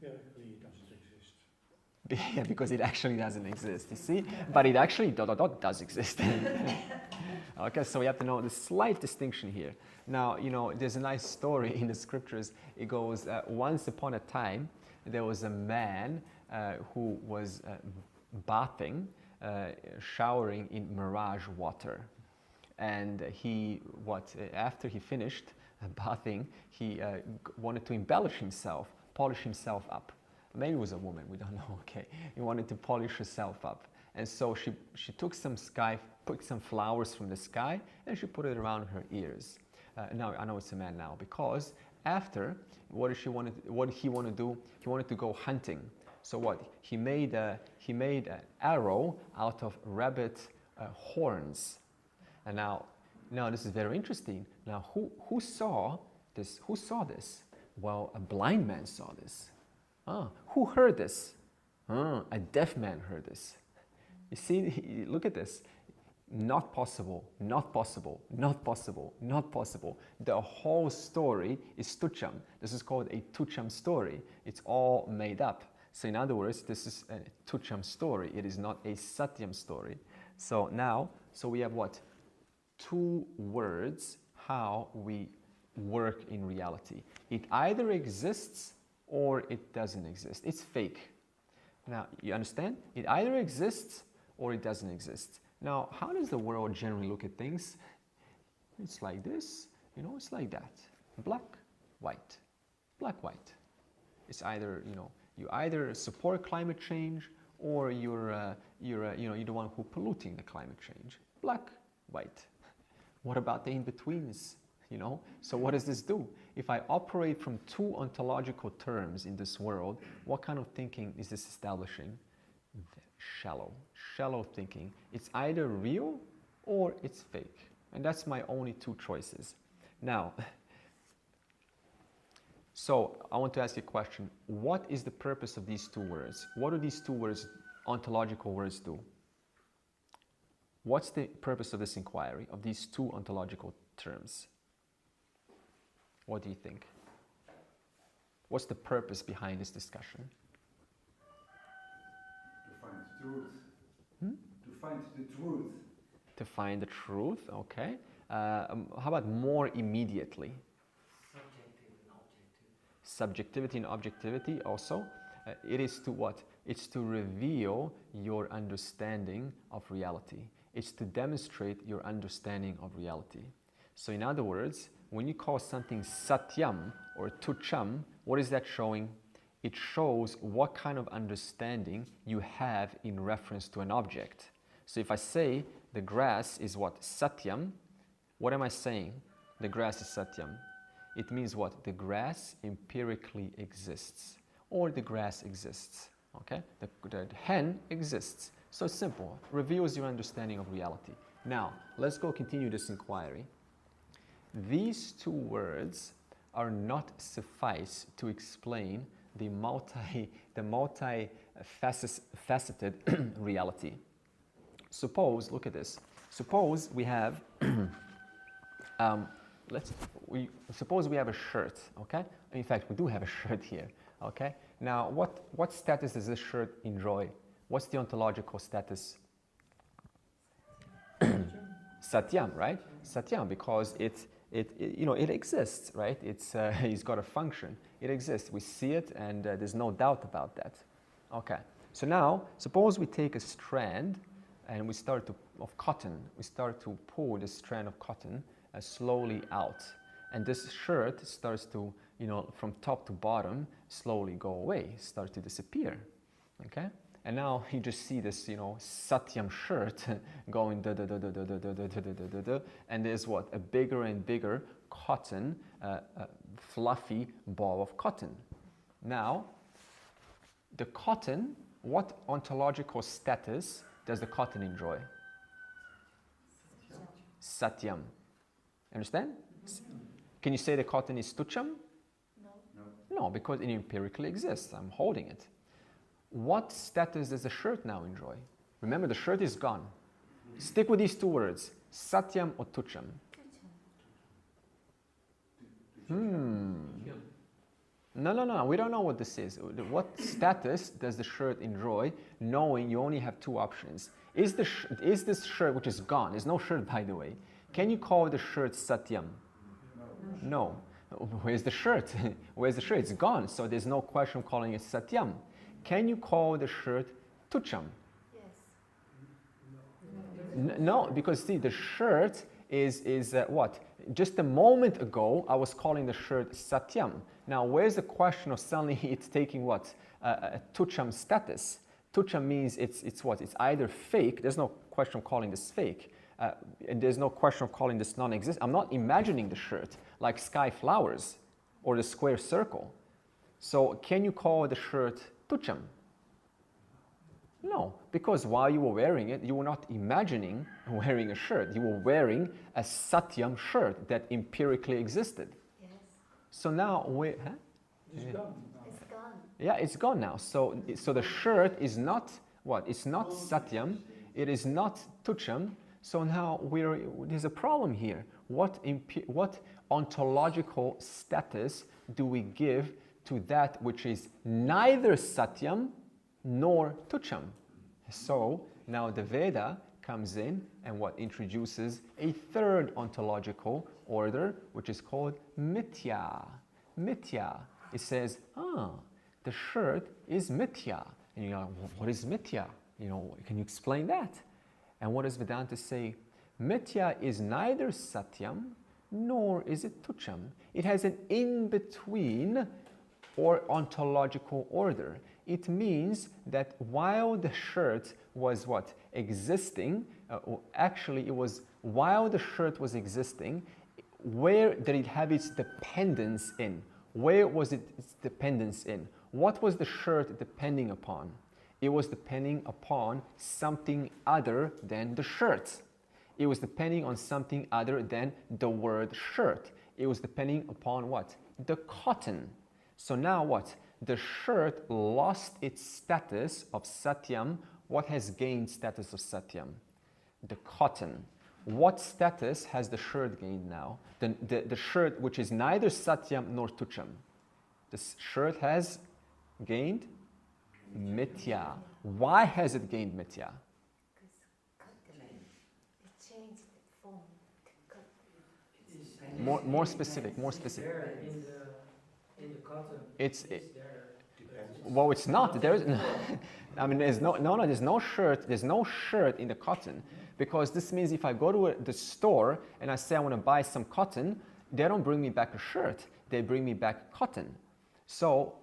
Speaker 2: Empirically it doesn't exist.
Speaker 1: Yeah, because it actually doesn't exist, you see? But it actually does exist. Okay, so we have to know the slight distinction here. Now, there's a nice story in the scriptures. It goes, once upon a time, there was a man who was bathing, showering in mirage water. And after he finished bathing, he wanted to embellish himself, polish himself up. Maybe it was a woman, we don't know, okay. He wanted to polish herself up. And so she took some flowers from the sky, and she put it around her ears. Now, I know it's a man now, because after, what did he want to do? He wanted to go hunting. So what? He made an arrow out of rabbit horns. And now this is very interesting. Now, who saw this? Who saw this? Well, a blind man saw this. Who heard this? A deaf man heard this. You see, look at this. Not possible, not possible, not possible, not possible. The whole story is Tucham. This is called a Tucham story. It's all made up. So in other words, this is a Tucham story. It is not a Satyam story. So now, we have what? Two words, how we work in reality. It either exists or it doesn't exist. It's fake. Now, you understand? It either exists or it doesn't exist. Now, how does the world generally look at things? It's like this, it's like that. Black, white, black, white. It's either, you either support climate change or you're the one who's polluting the climate change. Black, white. What about the in-betweens? So what does this do? If I operate from two ontological terms in this world, what kind of thinking is this establishing? Shallow thinking. It's either real or it's fake. And that's my only two choices. Now, so I want to ask you a question. What is the purpose of these two words? What do these two words, ontological words, do? What's the purpose of this inquiry, of these two ontological terms? What do you think? What's the purpose behind this discussion?
Speaker 2: To find the truth.
Speaker 1: Hmm?
Speaker 2: To find the truth.
Speaker 1: To find the truth, okay. How about more immediately? Subjectivity and objectivity also. It is to what? It's to reveal your understanding of reality. It's to demonstrate your understanding of reality. So in other words, when you call something satyam or tucham, what is that showing? It shows what kind of understanding you have in reference to an object. So if I say the grass is what? Satyam, what am I saying? The grass is satyam. It means what? The grass empirically exists, or the grass exists. Okay? The hen exists. So it's simple. Reveals your understanding of reality. Now, let's go continue this inquiry. These two words are not suffice to explain the multi-faceted reality. Suppose, look at this. Suppose we have, suppose we have a shirt, okay? In fact, we do have a shirt here, okay? Now, what status does this shirt enjoy? What's the ontological status? Satyam, right? Satyam, because it exists, right? It's got a function. It exists. We see it, and there's no doubt about that. Okay. So now, suppose we take a strand, and we start to pull this strand of cotton slowly out, and this shirt starts to, from top to bottom, slowly go away, start to disappear. Okay. And now you just see this, Satyam shirt going da da da da da da da da da da da, and there's what? A bigger and bigger cotton, fluffy ball of cotton. Now, the cotton, what ontological status does the cotton enjoy? Satyam. Understand? Can you say the cotton is tucham? No, because it empirically exists. I'm holding it. What status does the shirt now enjoy? Remember, the shirt is gone. Stick with these two words, satyam or tucham. No, we don't know what this is. What status does the shirt enjoy, knowing you only have two options? Is this shirt, which is gone, there's no shirt by the way, can you call the shirt satyam? No. Where's the shirt? Where's the shirt? It's gone, so there's no question of calling it satyam. Can you call the shirt tucham? Yes. No, because see, the shirt is what? Just a moment ago, I was calling the shirt satyam. Now, where's the question of suddenly it's taking what? A tucham status. Tucham means it's what? It's either fake. There's no question of calling this fake. And there's no question of calling this non-existent. I'm not imagining the shirt like sky flowers or the square circle. So can you call the shirt tucham? No, because while you were wearing it, you were not imagining wearing a shirt. You were wearing a satyam shirt that empirically existed. Yes. So now,
Speaker 2: It's gone.
Speaker 3: It's gone.
Speaker 1: Yeah, it's gone now. So the shirt is not what? It's not satyam. It is not tucham. So now there's a problem here. What ontological status do we give to that which is neither satyam nor tucham? So now the Veda comes in and what introduces a third ontological order, which is called Mithya. Mithya. It says, the shirt is Mithya. And you're like, what is Mithya? Can you explain that? And what does Vedanta say? Mithya is neither satyam nor is it tucham. It has an in-between or ontological order. It means that while the shirt was what? Existing, actually it was while the shirt was existing, where did it have its dependence in? Where was its dependence in? What was the shirt depending upon? It was depending upon something other than the shirt. It was depending on something other than the word shirt. It was depending upon what? The cotton. So now what? The shirt lost its status of satyam. What has gained status of satyam? The cotton. What status has the shirt gained now? The shirt which is neither satyam nor tucham. This shirt has gained Mithya. Why has it gained Mithya? More specific.
Speaker 4: There in the cotton.
Speaker 1: It's
Speaker 4: there.
Speaker 1: well, it's not. There is. I mean, there's no. There's no shirt. There's no shirt in the cotton, because this means if I go to the store and I say I want to buy some cotton, they don't bring me back a shirt. They bring me back cotton. So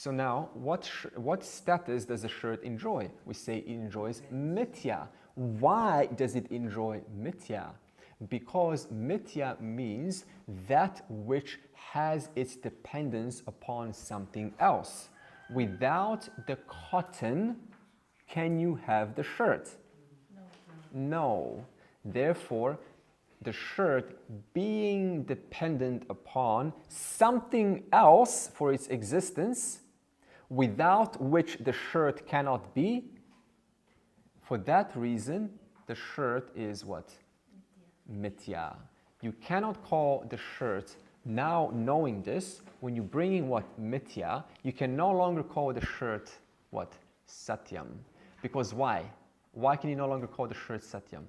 Speaker 1: now, what status does a shirt enjoy? We say it enjoys Mithya. Why does it enjoy Mithya? Because Mithya means that which has its dependence upon something else. Without the cotton, can you have the shirt? No. Therefore, the shirt being dependent upon something else for its existence, without which the shirt cannot be, for that reason, the shirt is what? Mithya. You cannot call the shirt, now knowing this, when you bring in what? Mithya, you can no longer call the shirt what? Satyam. Because why? Why can you no longer call the shirt Satyam?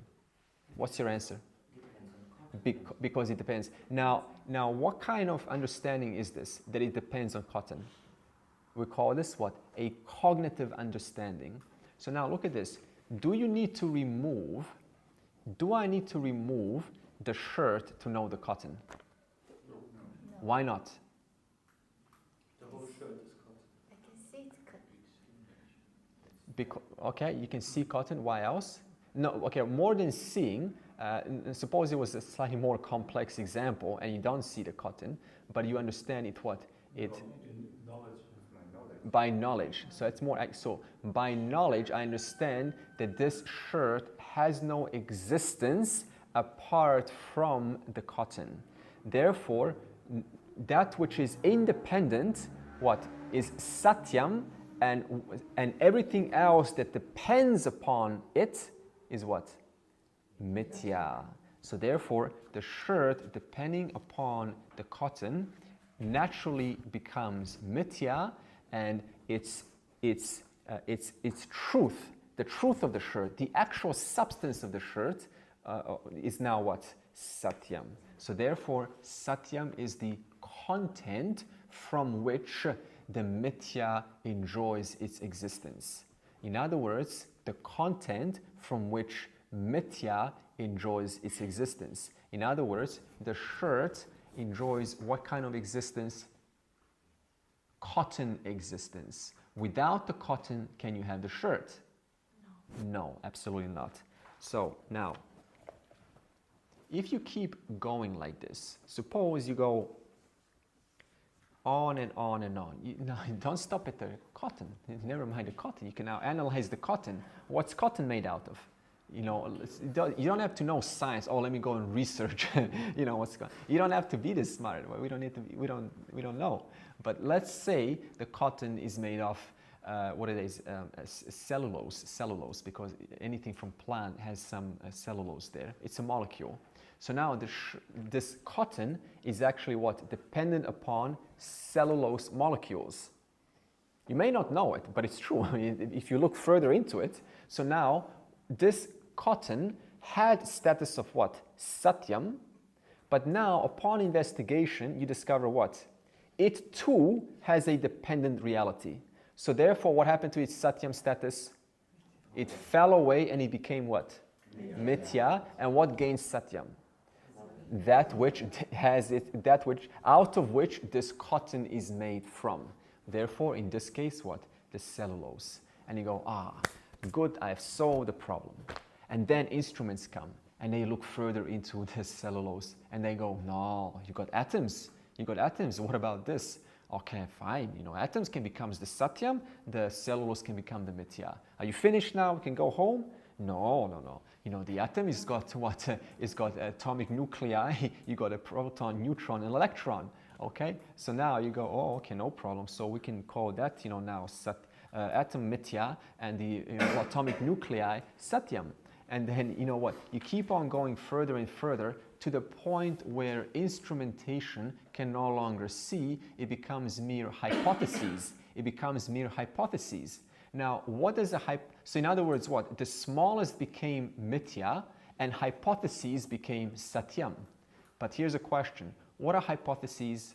Speaker 1: What's your answer? Because it depends. Now, what kind of understanding is this? That it depends on cotton. We call this what? A cognitive understanding. So now look at this. Do I need to remove the shirt to know the cotton?
Speaker 4: No.
Speaker 1: Why not?
Speaker 4: The whole shirt is cotton.
Speaker 3: I can see it's cotton.
Speaker 1: Okay, you can see cotton. Why else? No, okay, more than seeing, suppose it was a slightly more complex example and you don't see the cotton, but you understand it what? By knowledge. So it's more, so by knowledge I understand that this shirt has no existence apart from the cotton. Therefore, that which is independent, what? Is Satyam, and everything else that depends upon it is what? Mithya. So therefore, the shirt, depending upon the cotton, naturally becomes Mithya, and its truth, the truth of the shirt, the actual substance of the shirt is now what? Satyam. So therefore, Satyam is the content from which the Mithya enjoys its existence. In other words, the content from which Mithya enjoys its existence. In other words, the shirt enjoys what kind of existence? Cotton existence. Without the cotton, can you have the shirt? No, absolutely not. So now, if you keep going like this, suppose you go on and on and on. Don't stop at the cotton. Never mind the cotton. You can now analyze the cotton. What's cotton made out of? You don't have to know science. Oh, let me go and research. What's going. You don't have to be this smart. We don't need to. We don't know. But let's say the cotton is made of what it is, cellulose, because anything from plant has some cellulose there. It's a molecule. So now this cotton is actually what? Dependent upon cellulose molecules. You may not know it, but it's true. I mean, if you look further into it. So now this cotton had status of what? Satyam. But now upon investigation, you discover what? It too has a dependent reality. So therefore, what happened to its Satyam status? It fell away and it became what? Mithya. And what gains Satyam? That which has it, that which, out of which this cotton is made from. Therefore, in this case, what? The cellulose. And you go, good, I have solved the problem. And then instruments come and they look further into the cellulose and they go, no, you got atoms. You got atoms. What about this? Okay, fine. Atoms can become the Satyam, the cellulose can become the Mithya. Are you finished now? We can go home? No. The atom has got what? It's got atomic nuclei. You got a proton, neutron, and electron. Okay. So now you go, okay, no problem. So we can call that, now atom Mithya and the atomic nuclei Satyam. And then you keep on going further and further to the point where instrumentation can no longer see, it becomes mere hypotheses. It becomes mere hypotheses. Now, what is so in other words, what? The smallest became Mithya, and hypotheses became Satyam. But here's a question. What are hypotheses?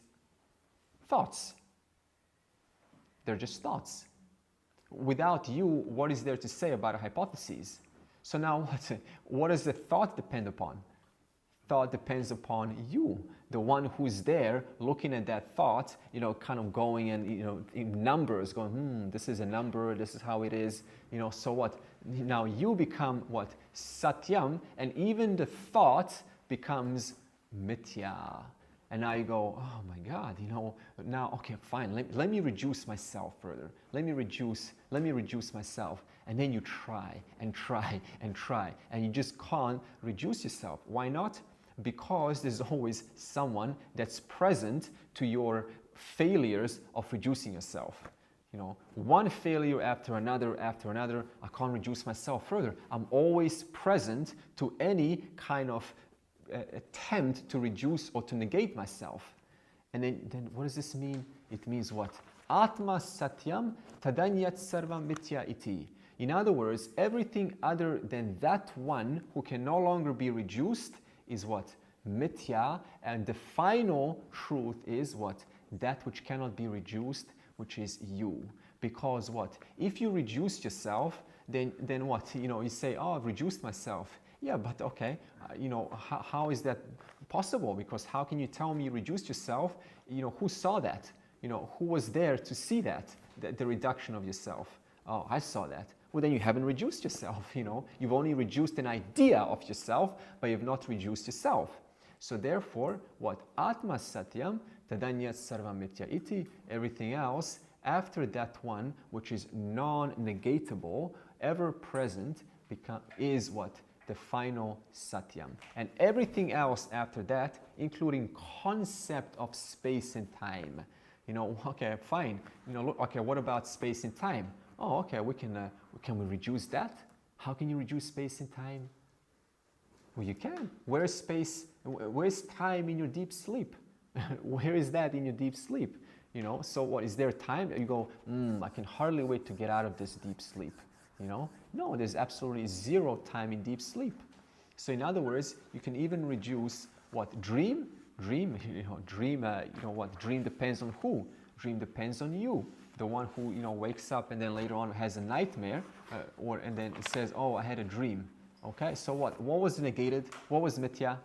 Speaker 1: Thoughts. They're just thoughts. Without you, what is there to say about a hypothesis? So now what does the thought depend upon? Thought depends upon you, the one who's there looking at that thought, kind of going and, in numbers, going, this is a number, this is how it is, so what? Now you become what? Satyam, and even the thought becomes Mithya. And now you go, oh my God, now, okay, fine, let me reduce myself further. Let me reduce myself. And then you try and try and try, and you just can't reduce yourself. Why not? Because there's always someone that's present to your failures of reducing yourself. One failure after another, I can't reduce myself further. I'm always present to any kind of attempt to reduce or to negate myself. And then what does this mean? It means what? Atma satyam tadanyat sarvam mithya iti. In other words, everything other than that one who can no longer be reduced is what? Mithya. And the final truth is what? That which cannot be reduced, which is you. Because what? If you reduce yourself, then what? You say, oh, I've reduced myself. Yeah, but okay, how is that possible? Because how can you tell me you reduced yourself? Who saw that? Who was there to see that, the reduction of yourself? Oh, I saw that. Well, then you haven't reduced yourself, You've only reduced an idea of yourself, but you've not reduced yourself. So therefore, what? Atma satyam tadanyat sarva mithya iti. Everything else, after that one, which is non-negatable, ever present, is what? The final satyam. And everything else after that, including concept of space and time. Okay, fine. Okay, what about space and time? Oh, okay, can we reduce that? How can you reduce space and time? Well, you can. Where's space? Where's time in your deep sleep? Where is that in your deep sleep? So what, is there time? You go, I can hardly wait to get out of this deep sleep. No, there's absolutely zero time in deep sleep. So in other words, you can even reduce what? Dream, what? Dream depends on who? Dream depends on you. The one who, wakes up and then later on has a nightmare, and then it says, oh, I had a dream. Okay, so what? What was negated? What was Mithya?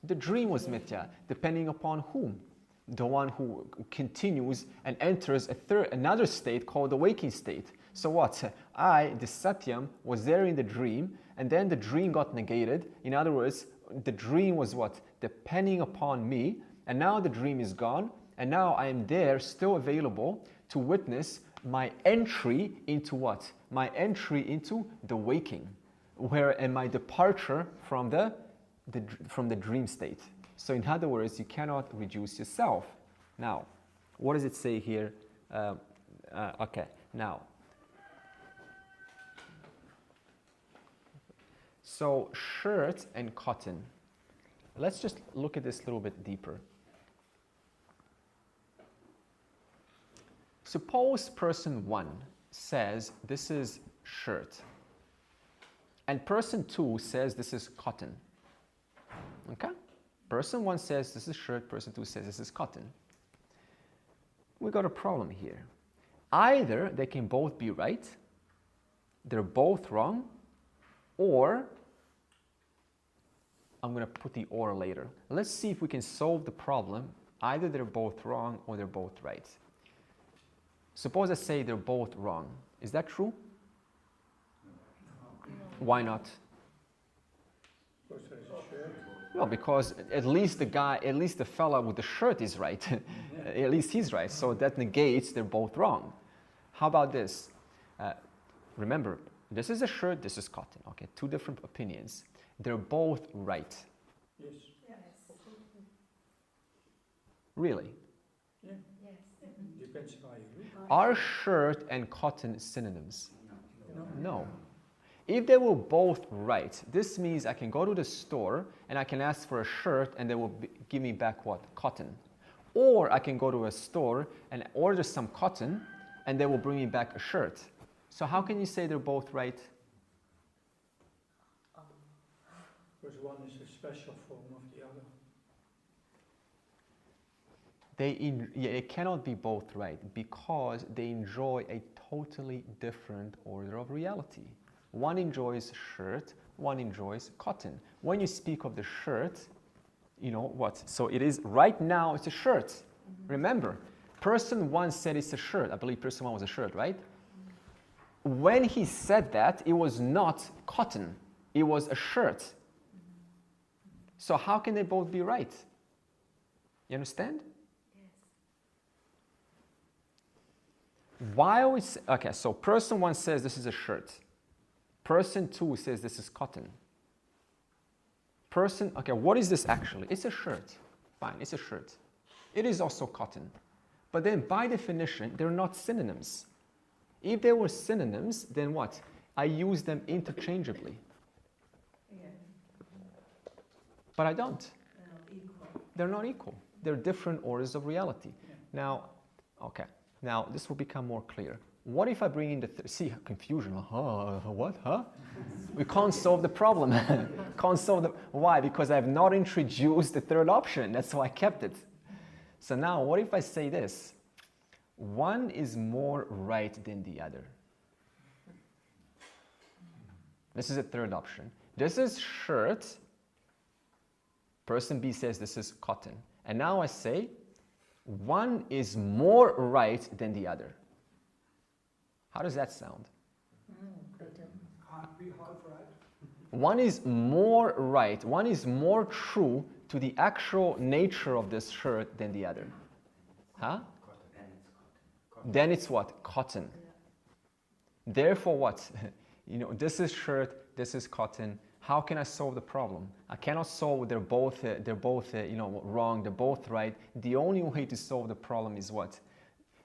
Speaker 1: The dream was Mithya, depending upon whom? The one who continues and enters another state called the waking state. So what? The Satyam, was there in the dream, and then the dream got negated. In other words, the dream was what? Depending upon me, and now the dream is gone, and now I am there, still available to witness my entry into what? My entry into the waking, and my departure from the dream state. So in other words, you cannot reduce yourself. Now, what does it say here? Okay, now. So shirt and cotton. Let's just look at this a little bit deeper. Suppose person 1 says this is shirt, and person 2 says this is cotton. Okay? Person 1 says this is shirt, person 2 says this is cotton. We got a problem here. Either they can both be right, they're both wrong, or I'm going to put the or later. Let's see if we can solve the problem. Either they're both wrong or they're both right. Suppose I say they're both wrong. Is that true? Why not? Well, because at least the fella with the shirt is right. At least he's right. So that negates they're both wrong. How about this? Remember, this is a shirt, this is cotton. Okay, two different opinions. They're both right.
Speaker 2: Yes.
Speaker 3: Yes.
Speaker 1: Really?
Speaker 2: Yeah.
Speaker 3: Yes.
Speaker 2: Depends how you read.
Speaker 1: Are shirt and cotton synonyms?
Speaker 2: No.
Speaker 1: No. If they were both right, this means I can go to the store and I can ask for a shirt and they will give me back what? Cotton. Or I can go to a store and order some cotton and they will bring me back a shirt. So how can you say they're both right?
Speaker 5: Because one is a special form of the other.
Speaker 1: It cannot be both right because they enjoy a totally different order of reality. One enjoys shirt, one enjoys cotton. When you speak of the shirt, you know what? So it is, right now it's a shirt. Mm-hmm. Remember, person one said it's a shirt. I believe person one was a shirt, right? Mm-hmm. When he said that, it was not cotton. It was a shirt. Mm-hmm. So how can they both be right? You understand? Yes. Why always, okay, so person one says this is a shirt. Person two says this is cotton. Person, okay, what is this actually? It's a shirt. Fine, it's a shirt. It is also cotton. But then by definition, they're not synonyms. If they were synonyms, then what? I use them interchangeably.
Speaker 3: Yeah.
Speaker 1: But I don't.
Speaker 3: They're not equal.
Speaker 1: They're not equal. They're different orders of reality. Yeah. Now, okay, now this will become more clear. What if I bring in the, see, confusion, what, huh? We can't solve the problem. Can't solve the, why? Because I have not introduced the third option. That's why I kept it. So now, what if I say this? One is more right than the other. This is a third option. This is shirt. Person B says this is cotton. And now I say, one is more right than the other. How does that sound?
Speaker 2: Can't be half right.
Speaker 1: One is more right, one is more true to the actual nature of this shirt than the other. Huh? Then it's what? Cotton. Therefore what? You know, this is shirt, this is cotton. How can I solve the problem? I cannot solve, they're both you know, wrong, they're both right. The only way to solve the problem is what?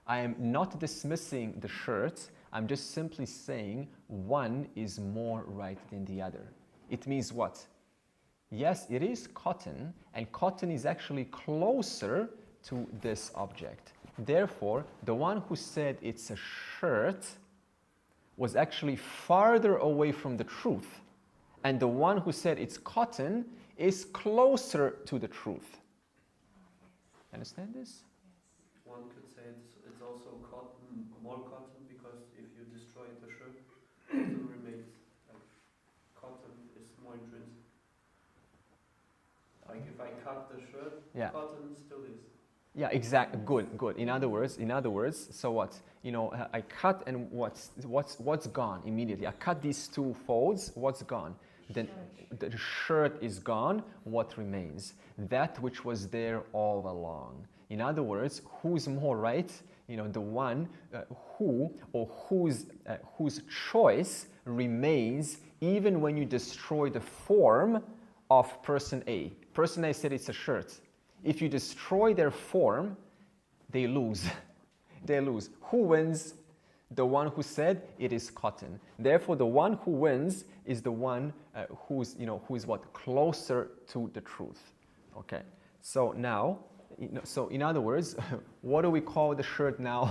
Speaker 1: I am not dismissing the shirt, I'm just simply saying one is more right than the other. It means what? Yes, it is cotton, and cotton is actually closer to this object. Therefore, the one who said it's a shirt was actually farther away from the truth, and the one who said it's cotton is closer to the truth. Understand this?
Speaker 4: One could say it's also cotton, more cotton, because if you destroy the shirt, cotton remains. Like, cotton is more intrinsic. Like if I cut the shirt,
Speaker 1: yeah.
Speaker 4: Cotton still is.
Speaker 1: Yeah, exactly. Good. In other words, so what? You know, I cut, and what's gone immediately? I cut these two folds. What's gone? Then the shirt is gone. What remains? That which was there all along. In other words, who's more right? You know, the one whose choice remains even when you destroy the form of person A. Person A said it's a shirt. If you destroy their form, they lose. They lose. Who wins? The one who said it is cotton. Therefore, the one who wins is the one who's what? Closer to the truth. Okay. So now, so in other words, what do we call the shirt now?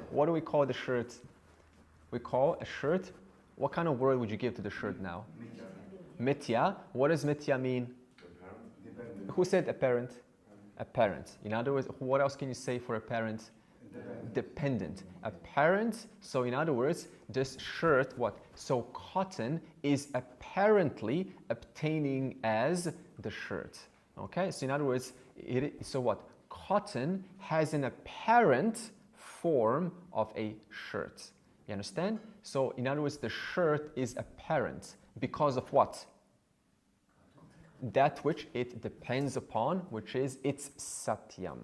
Speaker 1: What do we call the shirt? We call a shirt. What kind of word would you give to the shirt now? Mithya. What does Mithya mean?
Speaker 2: Dependent.
Speaker 1: Who said apparent? Apparent. In other words, what else can you say for apparent? Dependent. Apparent. So in other words, this shirt, what? So cotton is apparently obtaining as the shirt. Okay. So in other words, so what? Cotton has an apparent form of a shirt. You understand? So in other words, the shirt is apparent because of what? That which it depends upon, which is its satyam.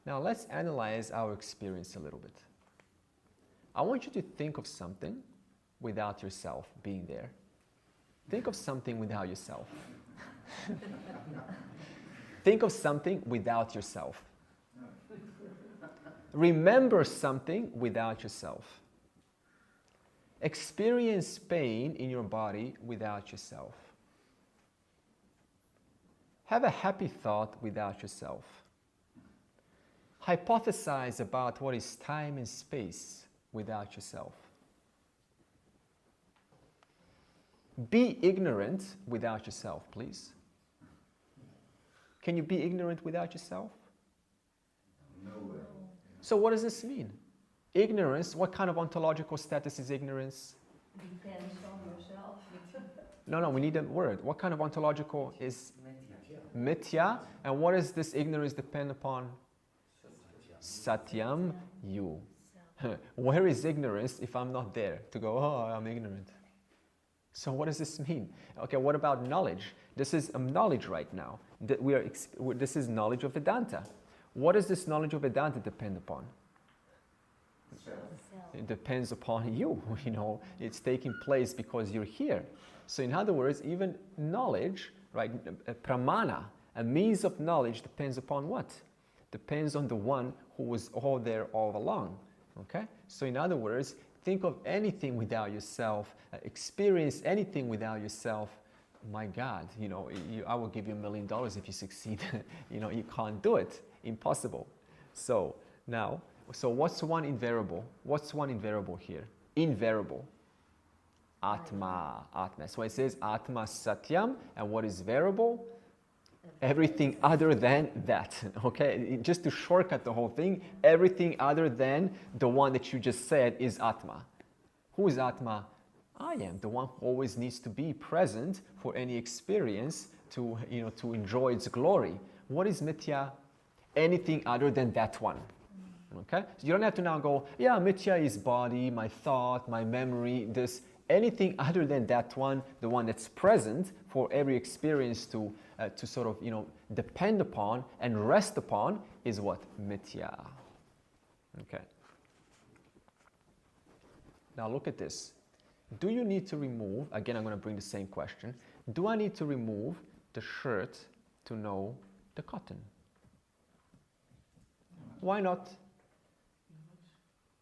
Speaker 1: Now let's analyze our experience a little bit. I want you to think of something without yourself being there. Think of something without yourself. Think of something without yourself. Remember something without yourself. Experience pain in your body without yourself. Have a happy thought without yourself. Hypothesize about what is time and space without yourself. Be ignorant without yourself, please. Can you be ignorant without yourself?
Speaker 2: No way.
Speaker 1: So what does this mean? Ignorance, what kind of ontological status is ignorance?
Speaker 3: Depends on yourself.
Speaker 1: No, we need a word. What kind of ontological is
Speaker 2: Mithya.
Speaker 1: Mithya? And what does this ignorance depend upon? Satyam, you. Where is ignorance if I'm not there to go, oh, I'm ignorant? So what does this mean? Okay, what about knowledge? This is knowledge right now. This is knowledge of Vedanta. What does this knowledge of Vedanta depend upon?
Speaker 2: Self.
Speaker 1: It depends upon you. It's taking place because you're here. So in other words, even knowledge, right, pramana, a means of knowledge depends upon what? Depends on the one who was all there all along. Okay? So in other words, think of anything without yourself, experience anything without yourself. My God, I will give you $1 million if you succeed. You can't do it. Impossible. So now, what's one invariable? What's one invariable here? Invariable. Atma. So it says Atma Satyam, and what is variable? Everything other than that. Okay, just to shortcut the whole thing, everything other than the one that you just said is Atma. Who is Atma? I am the one who always needs to be present for any experience to enjoy its glory. What is Mithya? Anything other than that one. Okay? So you don't have to now go, yeah, Mithya is body, my thought, my memory, this. Anything other than that one, the one that's present for every experience to sort of, depend upon and rest upon is what? Mithya. Okay. Now look at this. Do you need to remove, again I'm going to bring the same question, do I need to remove the shirt to know the cotton? Why not?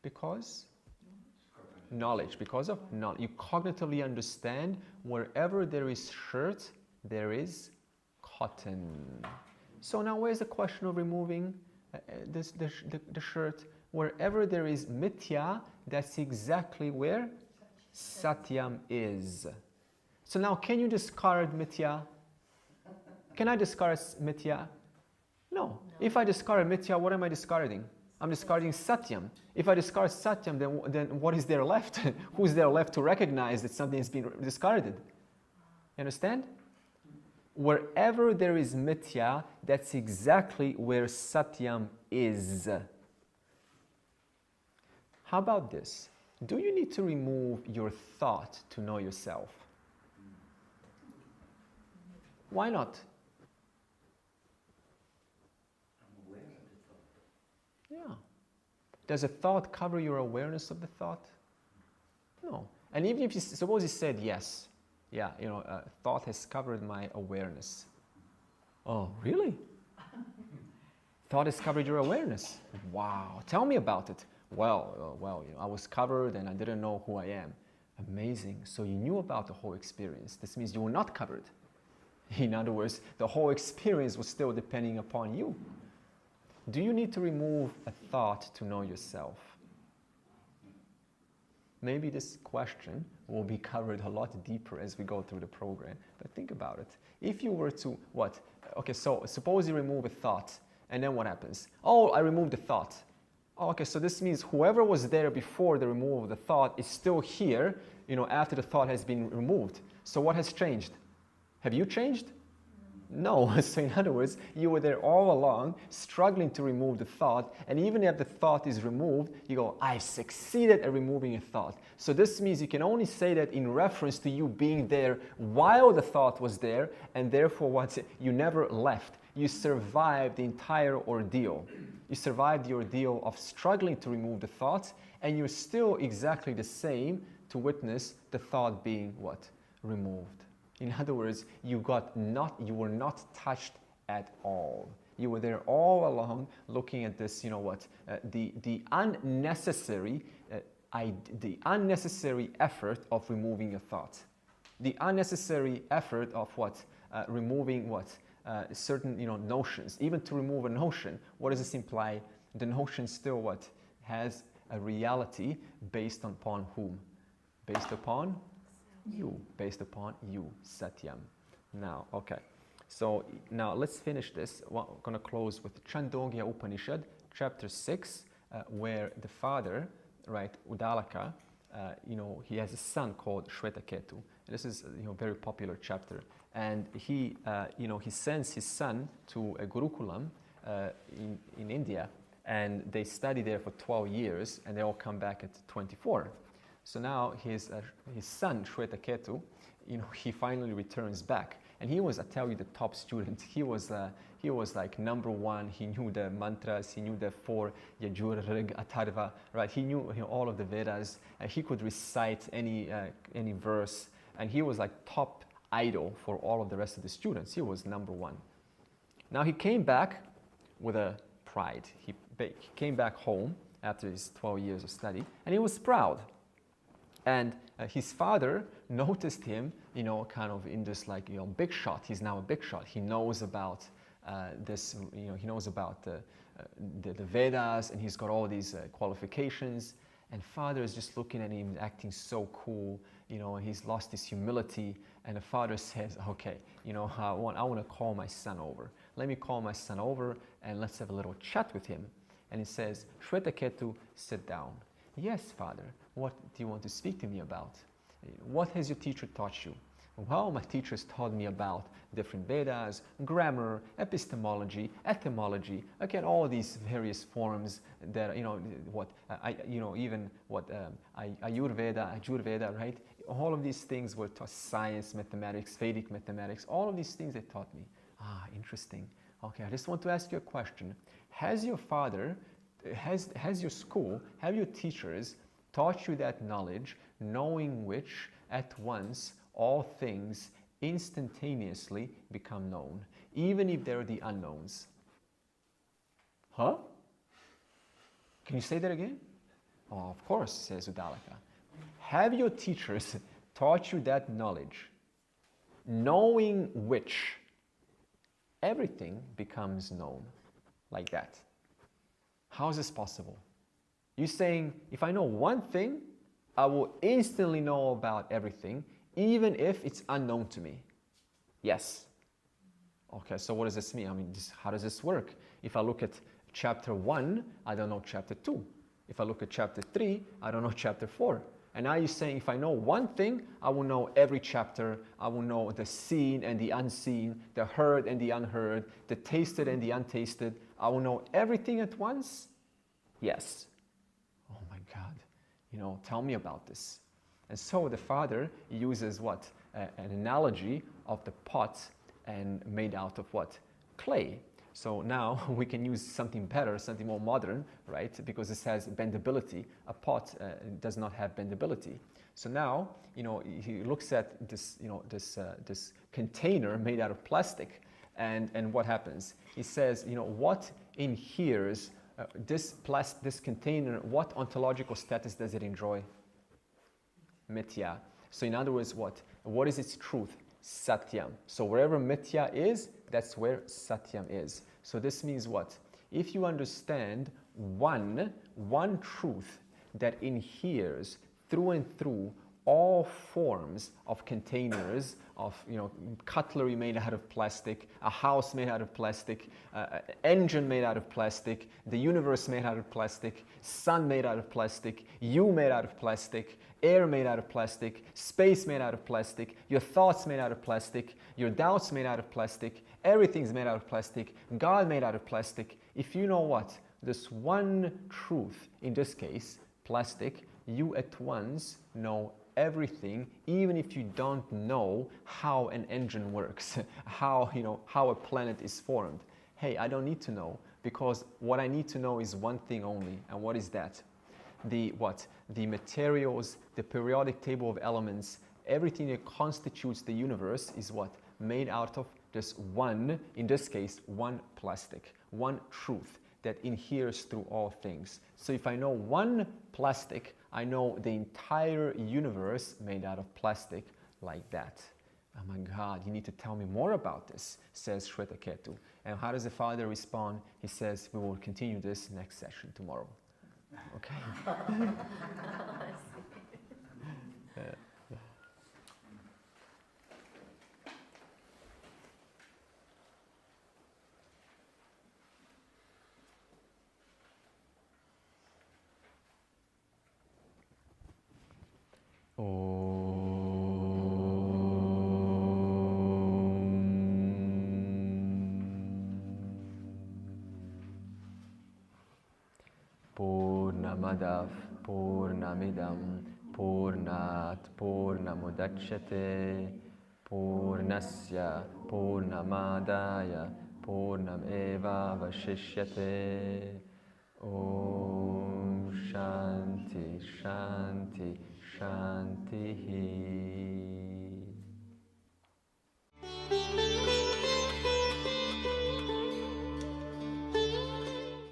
Speaker 1: Because? Knowledge. Because of knowledge. You cognitively understand wherever there is shirt, there is cotton. So now where's the question of removing the shirt? Wherever there is Mithya, that's exactly where Satyam is. So now can you discard Mithya? Can I discard Mithya? No. If I discard Mithya, what am I discarding? I'm discarding Satyam. If I discard Satyam, then what is there left? Who's there left to recognize that something has been discarded? You understand? Wherever there is Mithya, that's exactly where Satyam is. How about this? Do you need to remove your thought to know yourself? Why not?
Speaker 2: I'm aware of the thought.
Speaker 1: Yeah. Does a thought cover your awareness of the thought? No. And even if suppose you said yes, yeah, thought has covered my awareness. Oh, really? Thought has covered your awareness? Wow. Tell me about it. Well, I was covered and I didn't know who I am. Amazing. So you knew about the whole experience. This means you were not covered. In other words, the whole experience was still depending upon you. Do you need to remove a thought to know yourself? Maybe this question will be covered a lot deeper as we go through the program. But think about it. If you were to, what? Okay, so suppose you remove a thought, and then what happens? Oh, I removed the thought. Oh, okay, so this means whoever was there before the removal of the thought is still here, after the thought has been removed. So what has changed? Have you changed? No. So in other words, you were there all along, struggling to remove the thought, and even if the thought is removed, you go, I've succeeded at removing a thought. So this means you can only say that in reference to you being there while the thought was there, and therefore you never left. You survived the entire ordeal. You survived the ordeal of struggling to remove the thoughts, and you're still exactly the same to witness the thought being what? Removed. In other words, you were not touched at all. You were there all along looking at this, the unnecessary effort of removing a thought. The unnecessary effort of what? Removing what? Certain, notions. Even to remove a notion, what does this imply? The notion still what? Has a reality based upon whom? Based upon you. Based upon you, Satyam. Now, okay. So now let's finish this. We're going to close with Chandogya Upanishad, chapter 6, where the father, right, Udalaka, he has a son called Shwetaketu. This is a very popular chapter. And he sends his son to a Gurukulam in India, and they study there for 12 years, and they all come back at 24. So now his son, Shwetaketu, he finally returns back. And he was, I tell you, the top student. He was like number one. He knew the mantras. He knew the 4 Yajur, Rig, Atharva. Right? He knew all of the Vedas. He could recite any verse. And he was like top idol for all of the rest of the students. He was number one. Now he came back with a pride. He came back home after his 12 years of study, and he was proud. And his father noticed him, kind of in this big shot. He's now a big shot. He knows about this, he knows about the Vedas, and he's got all these qualifications. And father is just looking at him, acting so cool, and he's lost his humility. And the father says, okay, I want to call my son over. Let me call my son over, and let's have a little chat with him. And he says, Shwetaketu, sit down. Yes, father. What do you want to speak to me about? What has your teacher taught you? Well, my teachers taught me about different Vedas, grammar, epistemology, etymology, again, all these various forms that, Ayurveda, right? All of these things were taught, science, mathematics, Vedic mathematics, all of these things they taught me. Interesting. Okay, I just want to ask you a question. Has your father, has your school, have your teachers taught you that knowledge, knowing which at once all things instantaneously become known, even if they're the unknowns? Huh? Can you say that again? Oh, of course, says Udalaka. Have your teachers taught you that knowledge, knowing which everything becomes known, like that? How is this possible? You're saying, if I know one thing, I will instantly know about everything, even if it's unknown to me. Yes. Okay, so what does this mean? How does this work? If I look at chapter 1, I don't know chapter 2. If I look at chapter 3, I don't know chapter 4. And now you're saying, if I know one thing, I will know every chapter. I will know the seen and the unseen, the heard and the unheard, the tasted and the untasted. I will know everything at once? Yes. Oh my God, tell me about this. And so the father uses what? An analogy of the pot and made out of what? Clay. So now we can use something better, something more modern, right? Because this has bendability. A pot does not have bendability. So now, he looks at this, this container made out of plastic, and what happens? He says, what inheres this container? What ontological status does it enjoy? Mithya. So in other words, what is its truth? Satyam. So wherever Mithya is, that's where Satyam is. So this means what? If you understand one truth that inheres through and through all forms of containers, of cutlery made out of plastic, a house made out of plastic, engine made out of plastic, the universe made out of plastic, sun made out of plastic, you made out of plastic, air made out of plastic, space made out of plastic, your thoughts made out of plastic, your doubts made out of plastic, everything's made out of plastic, God made out of plastic. If you know what? This one truth, in this case, plastic, you at once know everything, even if you don't know how an engine works, how a planet is formed. Hey, I don't need to know, because what I need to know is one thing only. And what is that? The materials, the periodic table of elements, everything that constitutes the universe is what? Made out of There's one, in this case, one plastic, one truth that inheres through all things. So if I know one plastic, I know the entire universe made out of plastic like that. Oh my God, you need to tell me more about this, says Shwetaketu. And how does the father respond? He says, we will continue this next session tomorrow. Okay. Purnamadav Purnamidam Purnat Purnamudachyate Purnasya Purnamadaya Purnameva Vashishyate. Om Shanti Shanti Shanti.